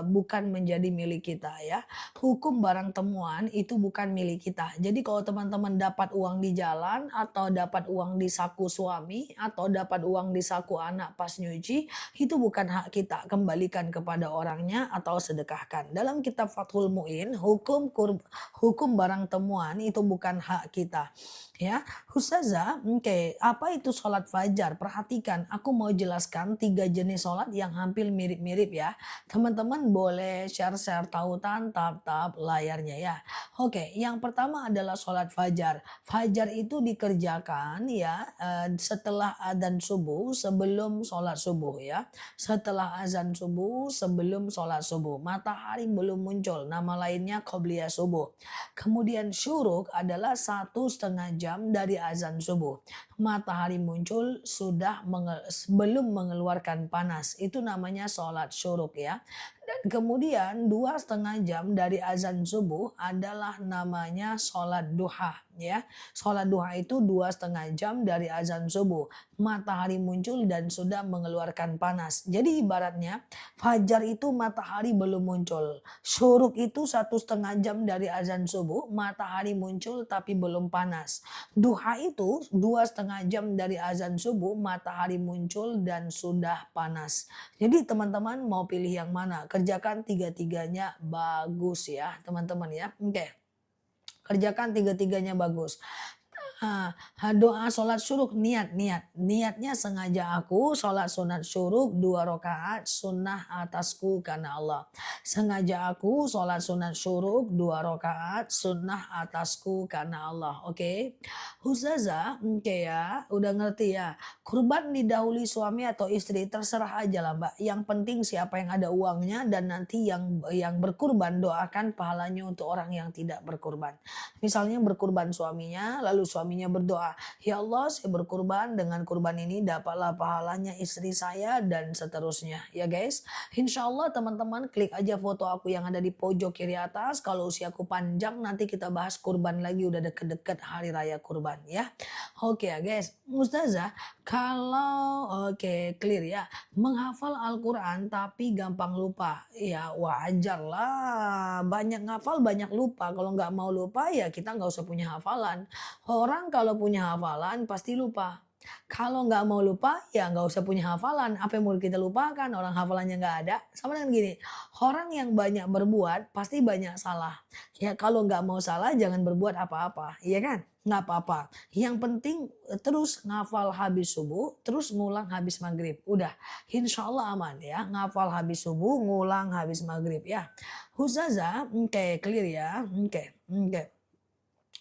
bukan menjadi milik kita ya. Hukum barang temuan itu bukan milik kita. Jadi kalau teman-teman dapat uang di jalan atau dapat uang di saku suami atau dapat uang di saku anak pas nyuci, itu bukan hak kita. Kembalikan kepada orangnya atau sedekahkan. Dalam kitab Fathul Mu'in, hukum barang temuan itu bukan hak kita. Ya, Ustazah, oke, apa itu sholat fajar? Perhatikan, aku mau jelaskan 3 jenis sholat yang hampir mirip-mirip ya. Teman-teman boleh share-share tautan tahap-tahap layarnya ya. Oke, yang pertama adalah sholat fajar. Fajar itu dikerjakan ya setelah adzan subuh sebelum sholat subuh ya. Setelah azan subuh sebelum sholat subuh. Matahari belum muncul, nama lainnya qobliyah subuh. Kemudian syuruk adalah 1,5 jam dari azan subuh. Matahari muncul belum mengeluarkan panas. Itu namanya sholat syuruk ya. Dan kemudian 2,5 jam dari azan subuh adalah namanya sholat duha ya. Sholat duha itu 2,5 jam dari azan subuh. Matahari muncul dan sudah mengeluarkan panas. Jadi ibaratnya fajar itu matahari belum muncul. Syuruk itu 1,5 jam dari azan subuh, matahari muncul tapi belum panas. Duha itu 2,5 jam dari azan subuh, matahari muncul dan sudah panas. Jadi teman-teman mau pilih yang mana? Kerjakan tiga-tiganya bagus ya teman-teman ya. Oke. Kerjakan tiga-tiganya bagus. Ah, doa sholat syuruk niatnya sengaja aku sholat sunat syuruk 2 rakaat sunnah atasku karena Allah. Sengaja aku sholat sunat syuruk 2 rakaat sunnah atasku karena Allah. Oke. Ustazah, oke ya, udah ngerti ya. Kurban didahului suami atau istri terserah aja lah Mbak. Yang penting siapa yang ada uangnya dan nanti yang berkurban doakan pahalanya untuk orang yang tidak berkurban. Misalnya berkurban suaminya, lalu suaminya berdoa, "Ya Allah, saya berkurban, dengan kurban ini dapatlah pahalanya istri saya," dan seterusnya. Ya guys, insya Allah teman-teman klik aja foto aku yang ada di pojok kiri atas. Kalau usiaku panjang nanti kita bahas kurban lagi, udah deket-deket hari raya kurban ya. Oke ya guys, Ustazah, kalau oke clear ya, menghafal Al-Quran tapi gampang lupa. Ya wajar lah, banyak ngafal banyak lupa. Kalau nggak mau lupa ya kita nggak usah punya hafalan. Orang kalau punya hafalan pasti lupa. Kalau nggak mau lupa, ya nggak usah punya hafalan. Apa yang mau kita lupakan? Orang hafalannya nggak ada. Sama dengan gini, orang yang banyak berbuat pasti banyak salah. Ya kalau nggak mau salah, jangan berbuat apa-apa, iya kan? Nggak apa-apa. Yang penting terus ngafal habis subuh, terus ngulang habis maghrib. Udah, insya Allah aman ya. Ngafal habis subuh, ngulang habis maghrib ya. Huzaza, oke, clear ya. Oke, oke.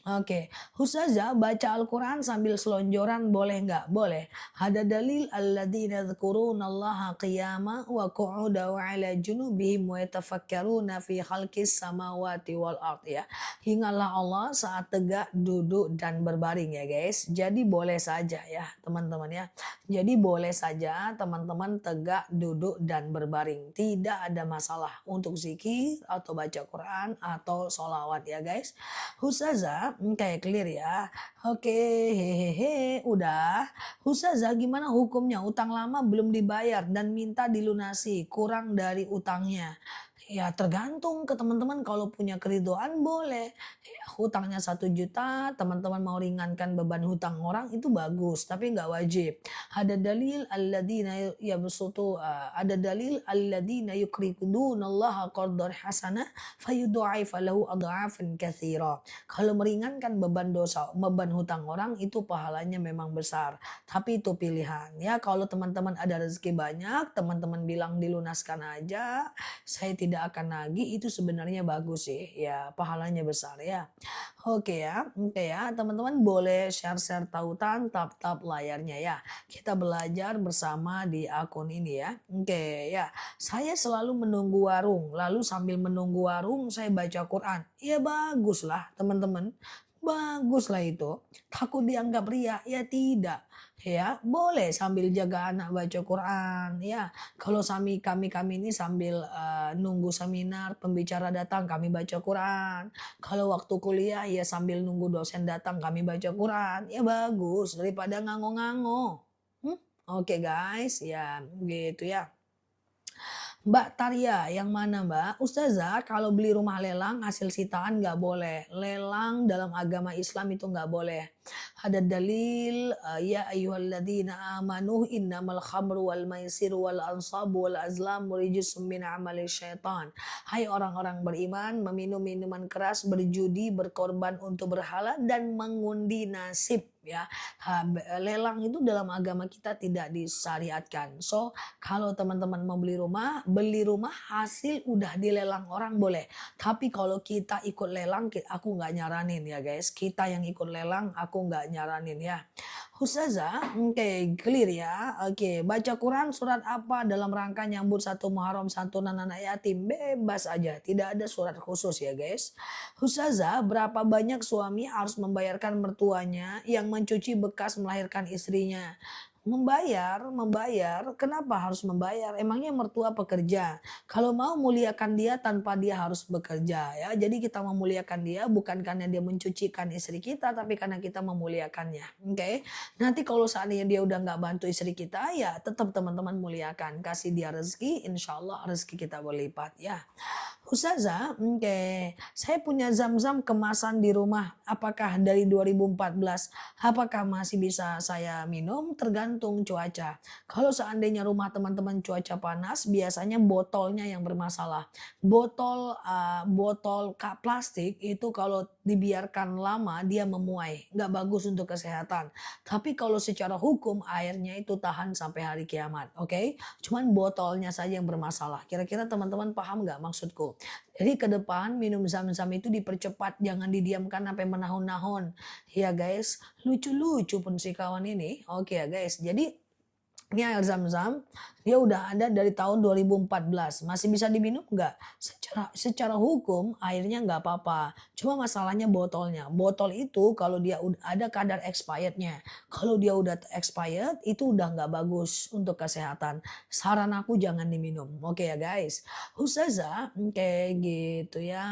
Oke, Ustazah baca Al-Quran sambil selonjoran boleh nggak? Boleh. Ada dalil alladzina yadhkurunallaha qiyama wa qu'uda wa ala junubihim wa yatafakkaruna fi khalqis samawati wal ard ya. Ingatlah Allah saat tegak, duduk dan berbaring ya guys. Jadi boleh saja ya teman-teman ya. Jadi boleh saja teman-teman tegak, duduk dan berbaring. Tidak ada masalah untuk zikir atau baca Quran atau sholawat ya guys. Ustazah, kayak clear ya. Oke, hehehe, udah. Ustazah, gimana hukumnya? Utang lama belum dibayar dan minta dilunasi, kurang dari utangnya. Ya tergantung ke teman-teman kalau punya keridoan boleh. Ya, hutangnya 1 juta, teman-teman mau ringankan beban hutang orang itu bagus, tapi nggak wajib. Ada dalil alladzina yabsutu ada dalil alladzina yuqridunallaha qardan hasanah fayudha'ifa lahu adha'afan katsira. Kalau meringankan beban dosa, beban hutang orang itu pahalanya memang besar. Tapi itu pilihan ya. Kalau teman-teman ada rezeki banyak, teman-teman bilang dilunaskan aja, saya tidak akan nagih, itu sebenarnya bagus sih. Ya, pahalanya besar ya. Oke ya, teman-teman boleh share-share tautan tap-tap layarnya ya. Kita belajar bersama di akun ini ya. Oke ya, saya selalu menunggu warung, lalu sambil menunggu warung saya baca Quran. Ya baguslah teman-teman, baguslah itu. Takut dianggap ria? Ya tidak. Ya, boleh sambil jaga anak baca Quran ya. Kalau kami ini sambil nunggu seminar, pembicara datang kami baca Quran. Kalau waktu kuliah ya sambil nunggu dosen datang kami baca Quran. Ya bagus daripada ngango-ngango. Hmm? Oke guys, ya gitu ya. Mbak Taria, yang mana Mbak? Ustazah, kalau beli rumah lelang hasil sitaan nggak boleh. Lelang dalam agama Islam itu nggak boleh. Ada dalil, ya ayyuhalladzina amanu innamal khamru wal maisir wal ansabu wal azlamu rijsum min amali syaitan. Hai orang-orang beriman, meminum minuman keras, berjudi, berkorban untuk berhala dan mengundi nasib ya. Lelang itu dalam agama kita tidak disyariatkan. So, kalau teman-teman mau beli rumah hasil udah dilelang orang boleh. Tapi kalau kita ikut lelang, aku nggak nyaranin ya guys. Kita yang ikut lelang, aku nggak nyaranin ya. Ustazah, oke, clear ya. Oke, baca Quran surat apa dalam rangka nyambut 1 Muharram santunan anak yatim? Bebas aja, tidak ada surat khusus ya guys. Ustazah, berapa banyak suami harus membayarkan mertuanya yang mencuci bekas melahirkan istrinya? Membayar. Kenapa harus membayar? Emangnya mertua pekerja? Kalau mau muliakan dia tanpa dia harus bekerja ya. Jadi kita memuliakan dia bukan karena dia mencucikan istri kita, tapi karena kita memuliakannya. Oke. Nanti kalau seandainya dia udah nggak bantu istri kita, ya tetap teman-teman muliakan. Kasih dia rezeki, insya Allah rezeki kita berlipat ya. Ustazah, oke. Saya punya zam-zam kemasan di rumah. Apakah dari 2014? Apakah masih bisa saya minum? Tergantung cuaca. Kalau seandainya rumah teman-teman cuaca panas, biasanya botolnya yang bermasalah. Botol plastik itu kalau dibiarkan lama dia memuai, nggak bagus untuk kesehatan. Tapi kalau secara hukum airnya itu tahan sampai hari kiamat, oke? Cuman botolnya saja yang bermasalah. Kira-kira teman-teman paham nggak maksudku? Jadi ke depan minum zam-zam itu dipercepat, jangan didiamkan sampai menahun-nahun. Ya guys, lucu-lucu pun si kawan ini. Oke ya guys, jadi ini air zam-zam, dia udah ada dari tahun 2014. Masih bisa diminum nggak? Secara hukum airnya nggak apa-apa. Cuma masalahnya botolnya. Botol itu kalau dia udah ada kadar expirednya. Kalau dia udah expired itu udah nggak bagus untuk kesehatan. Saran aku jangan diminum. Oke ya guys. Ustazah, oke gitu ya.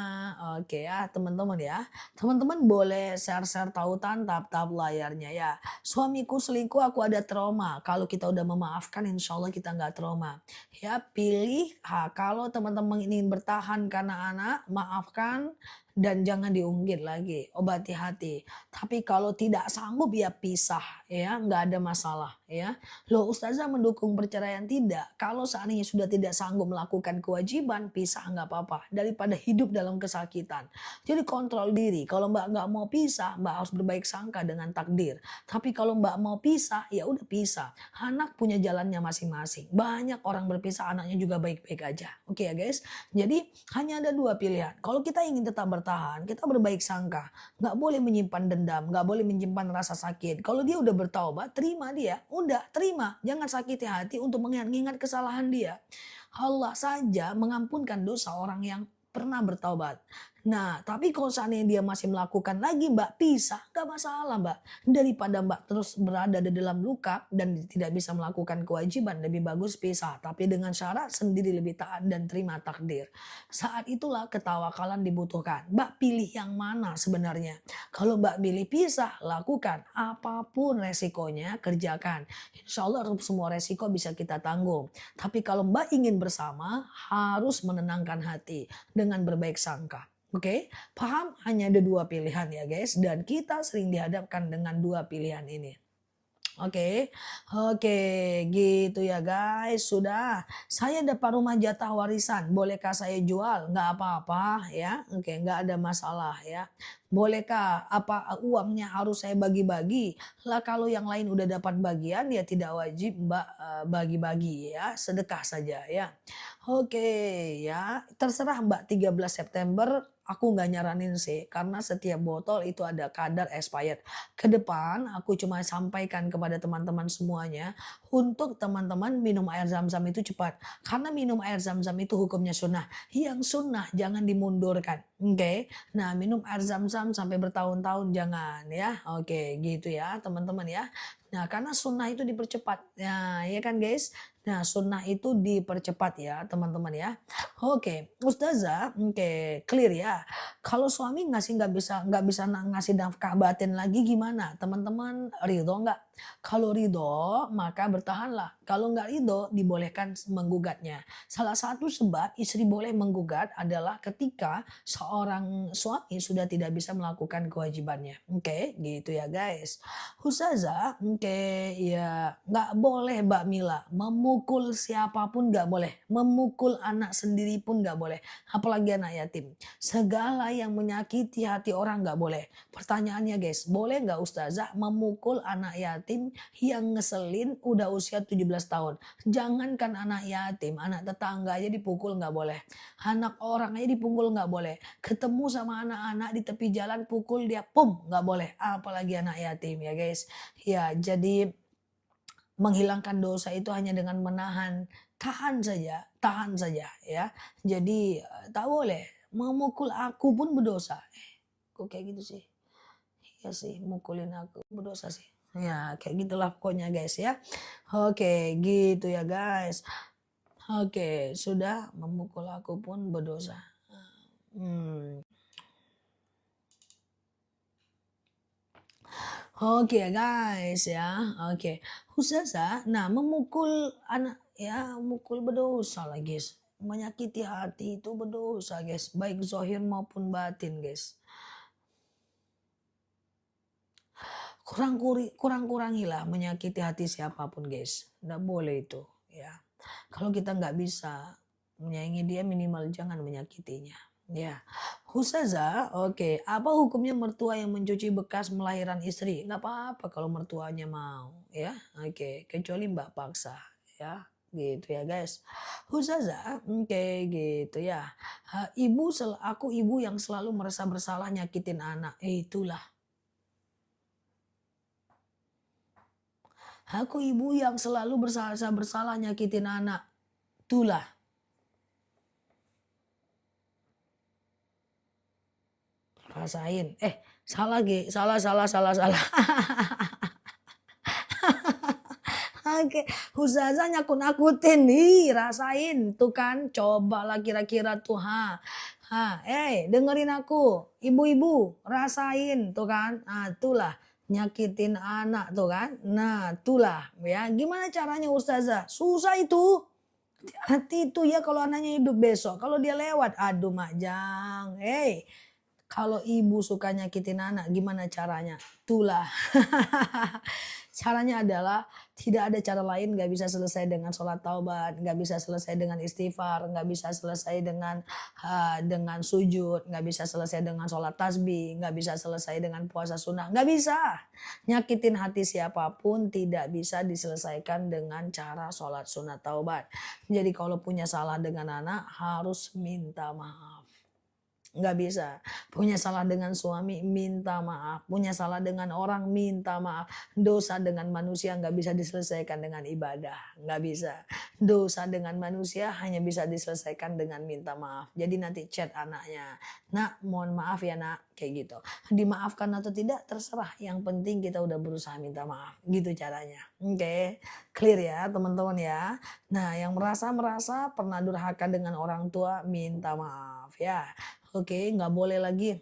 Oke ya teman-teman ya. Teman-teman boleh share-share tautan tap-tap layarnya ya. Suamiku selingkuh, aku ada trauma. Kalau kita udah memaafkan, insya Allah kita nggak trauma. Ya pilih, kalau teman-teman ingin bertahan karena anak, maafkan dan jangan diungkit lagi, obati hati. Tapi kalau tidak sanggup ya pisah ya, nggak ada masalah ya. Loh ustazah mendukung perceraian tidak, kalau seandainya sudah tidak sanggup melakukan kewajiban, pisah nggak apa-apa daripada hidup dalam kesakitan. Jadi kontrol diri, kalau Mbak nggak mau pisah, Mbak harus berbaik sangka dengan takdir. Tapi kalau Mbak mau pisah, ya udah pisah. Anak punya jalannya masing-masing. Banyak orang berpisah anaknya juga baik-baik aja. Oke ya guys. Jadi hanya ada dua pilihan. Kalau kita ingin tetap bertahan, kita berbaik sangka. Nggak boleh menyimpan dendam, nggak boleh menyimpan rasa sakit. Kalau dia udah bertaubat, terima dia. Udah, terima. Jangan sakiti hati untuk mengingat kesalahan dia. Allah saja mengampunkan dosa orang yang pernah bertaubat. Nah, tapi kalau seandainya dia masih melakukan lagi Mbak, pisah, gak masalah Mbak. Daripada Mbak terus berada di dalam luka dan tidak bisa melakukan kewajiban, lebih bagus pisah. Tapi dengan syarat sendiri lebih taat dan terima takdir. Saat itulah ketawakalan dibutuhkan. Mbak pilih yang mana sebenarnya? Kalau Mbak pilih pisah, lakukan. Apapun resikonya, kerjakan. Insya Allah semua resiko bisa kita tanggung. Tapi kalau Mbak ingin bersama, harus menenangkan hati dengan berbaik sangka. Oke, paham? Hanya ada dua pilihan ya guys. Dan kita sering dihadapkan dengan dua pilihan ini. Oke, oke, gitu ya guys. Sudah, saya dapat rumah jatah warisan. Bolehkah saya jual? Nggak apa-apa ya. Oke, nggak ada masalah ya. Bolehkah apa uangnya harus saya bagi-bagi? Lah kalau yang lain udah dapat bagian ya tidak wajib Mbak bagi-bagi ya, sedekah saja ya. Oke ya, terserah Mbak 13 September aku nggak nyaranin sih karena setiap botol itu ada kadar expired. Ke depan aku cuma sampaikan kepada teman-teman semuanya untuk teman-teman minum air zam-zam itu cepat. Karena minum air zam-zam itu hukumnya sunnah. Yang sunnah jangan dimundurkan. Oke. Nah, minum air zam-zam sampai bertahun-tahun jangan ya. Oke, gitu ya teman-teman ya. Nah, karena sunnah itu dipercepat. Nah, ya kan guys. Nah, sunnah itu dipercepat ya teman-teman ya. Oke, Ustazah, oke, clear ya. Kalau suami nggak bisa ngasih nafkah batin lagi gimana? Teman-teman ridho nggak? Kalau ridho maka bertahanlah. Kalau nggak ridho dibolehkan menggugatnya. Salah satu sebab istri boleh menggugat adalah ketika seorang suami sudah tidak bisa melakukan kewajibannya. Oke, gitu ya guys. Ustazah, oke, ya nggak boleh Mbak Mila memukul siapapun nggak boleh. Memukul anak sendiri pun nggak boleh. Apalagi anak yatim. Segala yang menyakiti hati orang nggak boleh. Pertanyaannya guys, boleh nggak Ustazah memukul anak yatim yang ngeselin udah usia 17 tahun? Jangankan anak yatim, anak tetangga aja dipukul nggak boleh. Anak orang aja dipukul nggak boleh. Ketemu sama anak-anak di tepi jalan pukul dia, pum, nggak boleh. Apalagi anak yatim ya guys. Ya jadi menghilangkan dosa itu hanya dengan menahan, tahan saja ya. Jadi tak boleh memukul aku pun berdosa. Kok kayak gitu sih? Iya sih, mukulin aku berdosa sih. Ya kayak gitulah pokoknya guys ya. Oke gitu ya guys. Oke sudah memukul aku pun berdosa. Hmm. Oke ya guys ya, oke. Ustazah, nah memukul anak ya mukul berdosa lah guys. Menyakiti hati itu berdosa guys, baik zohir maupun batin guys. Kurang-kurangilah menyakiti hati siapapun guys. Nggak boleh itu ya. Kalau kita nggak bisa menyayangi dia minimal jangan menyakitinya. Ya, Ustazah, oke. Apa hukumnya mertua yang mencuci bekas melahirkan istri? Nggak apa-apa kalau mertuanya mau, ya. Oke, kecuali mbak paksa, ya. Gitu ya guys. Ustazah, oke gitu ya. Aku ibu yang selalu merasa bersalah nyakitin anak. Itulah. Aku ibu yang selalu bersalah nyakitin anak. Itulah. Rasain. Salah Ge. Salah. Oke, Ustazah nyakut-nakutin. Ih, rasain. Tuh kan, cobalah kira-kira tuh. Dengerin aku. Ibu-ibu, rasain. Tuh kan. Nah, itulah. Nyakitin anak tuh kan. Nah, itulah. Ya, gimana caranya Ustazah? Susah itu. Hati itu ya kalau anaknya hidup besok. Kalau dia lewat, aduh Majang. Kalau ibu suka nyakitin anak, gimana caranya? Itulah. Caranya adalah tidak ada cara lain, nggak bisa selesai dengan sholat taubat, nggak bisa selesai dengan istighfar, nggak bisa selesai dengan sujud, nggak bisa selesai dengan sholat tasbih, nggak bisa selesai dengan puasa sunnah, nggak bisa. Nyakitin hati siapapun tidak bisa diselesaikan dengan cara sholat sunat taubat. Jadi kalau punya salah dengan anak harus minta maaf. Nggak bisa. Punya salah dengan suami, minta maaf. Punya salah dengan orang, minta maaf. Dosa dengan manusia nggak bisa diselesaikan dengan ibadah. Nggak bisa. Dosa dengan manusia hanya bisa diselesaikan dengan minta maaf. Jadi nanti chat anaknya. Nak, mohon maaf ya nak. Kayak gitu. Dimaafkan atau tidak, terserah. Yang penting kita udah berusaha minta maaf. Gitu caranya. Oke. Clear ya teman-teman ya. Nah, yang merasa pernah durhaka dengan orang tua, minta maaf ya. Oke, nggak boleh lagi.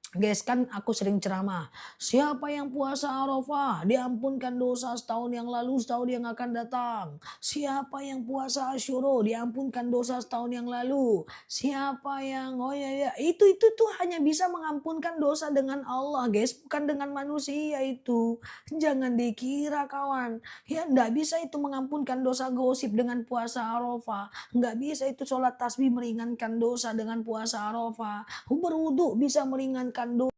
Guys, kan aku sering ceramah. Siapa yang puasa Arafah, diampunkan dosa setahun yang lalu, setahun yang akan datang. Siapa yang puasa Asyura, diampunkan dosa setahun yang lalu. Siapa yang, oh ya, itu tuh hanya bisa mengampunkan dosa dengan Allah, guys, bukan dengan manusia itu. Jangan dikira kawan. Ya, nggak bisa itu mengampunkan dosa gosip dengan puasa Arafah. Nggak bisa itu sholat tasbih meringankan dosa dengan puasa Arafah. Berwudu bisa meringankan dosa.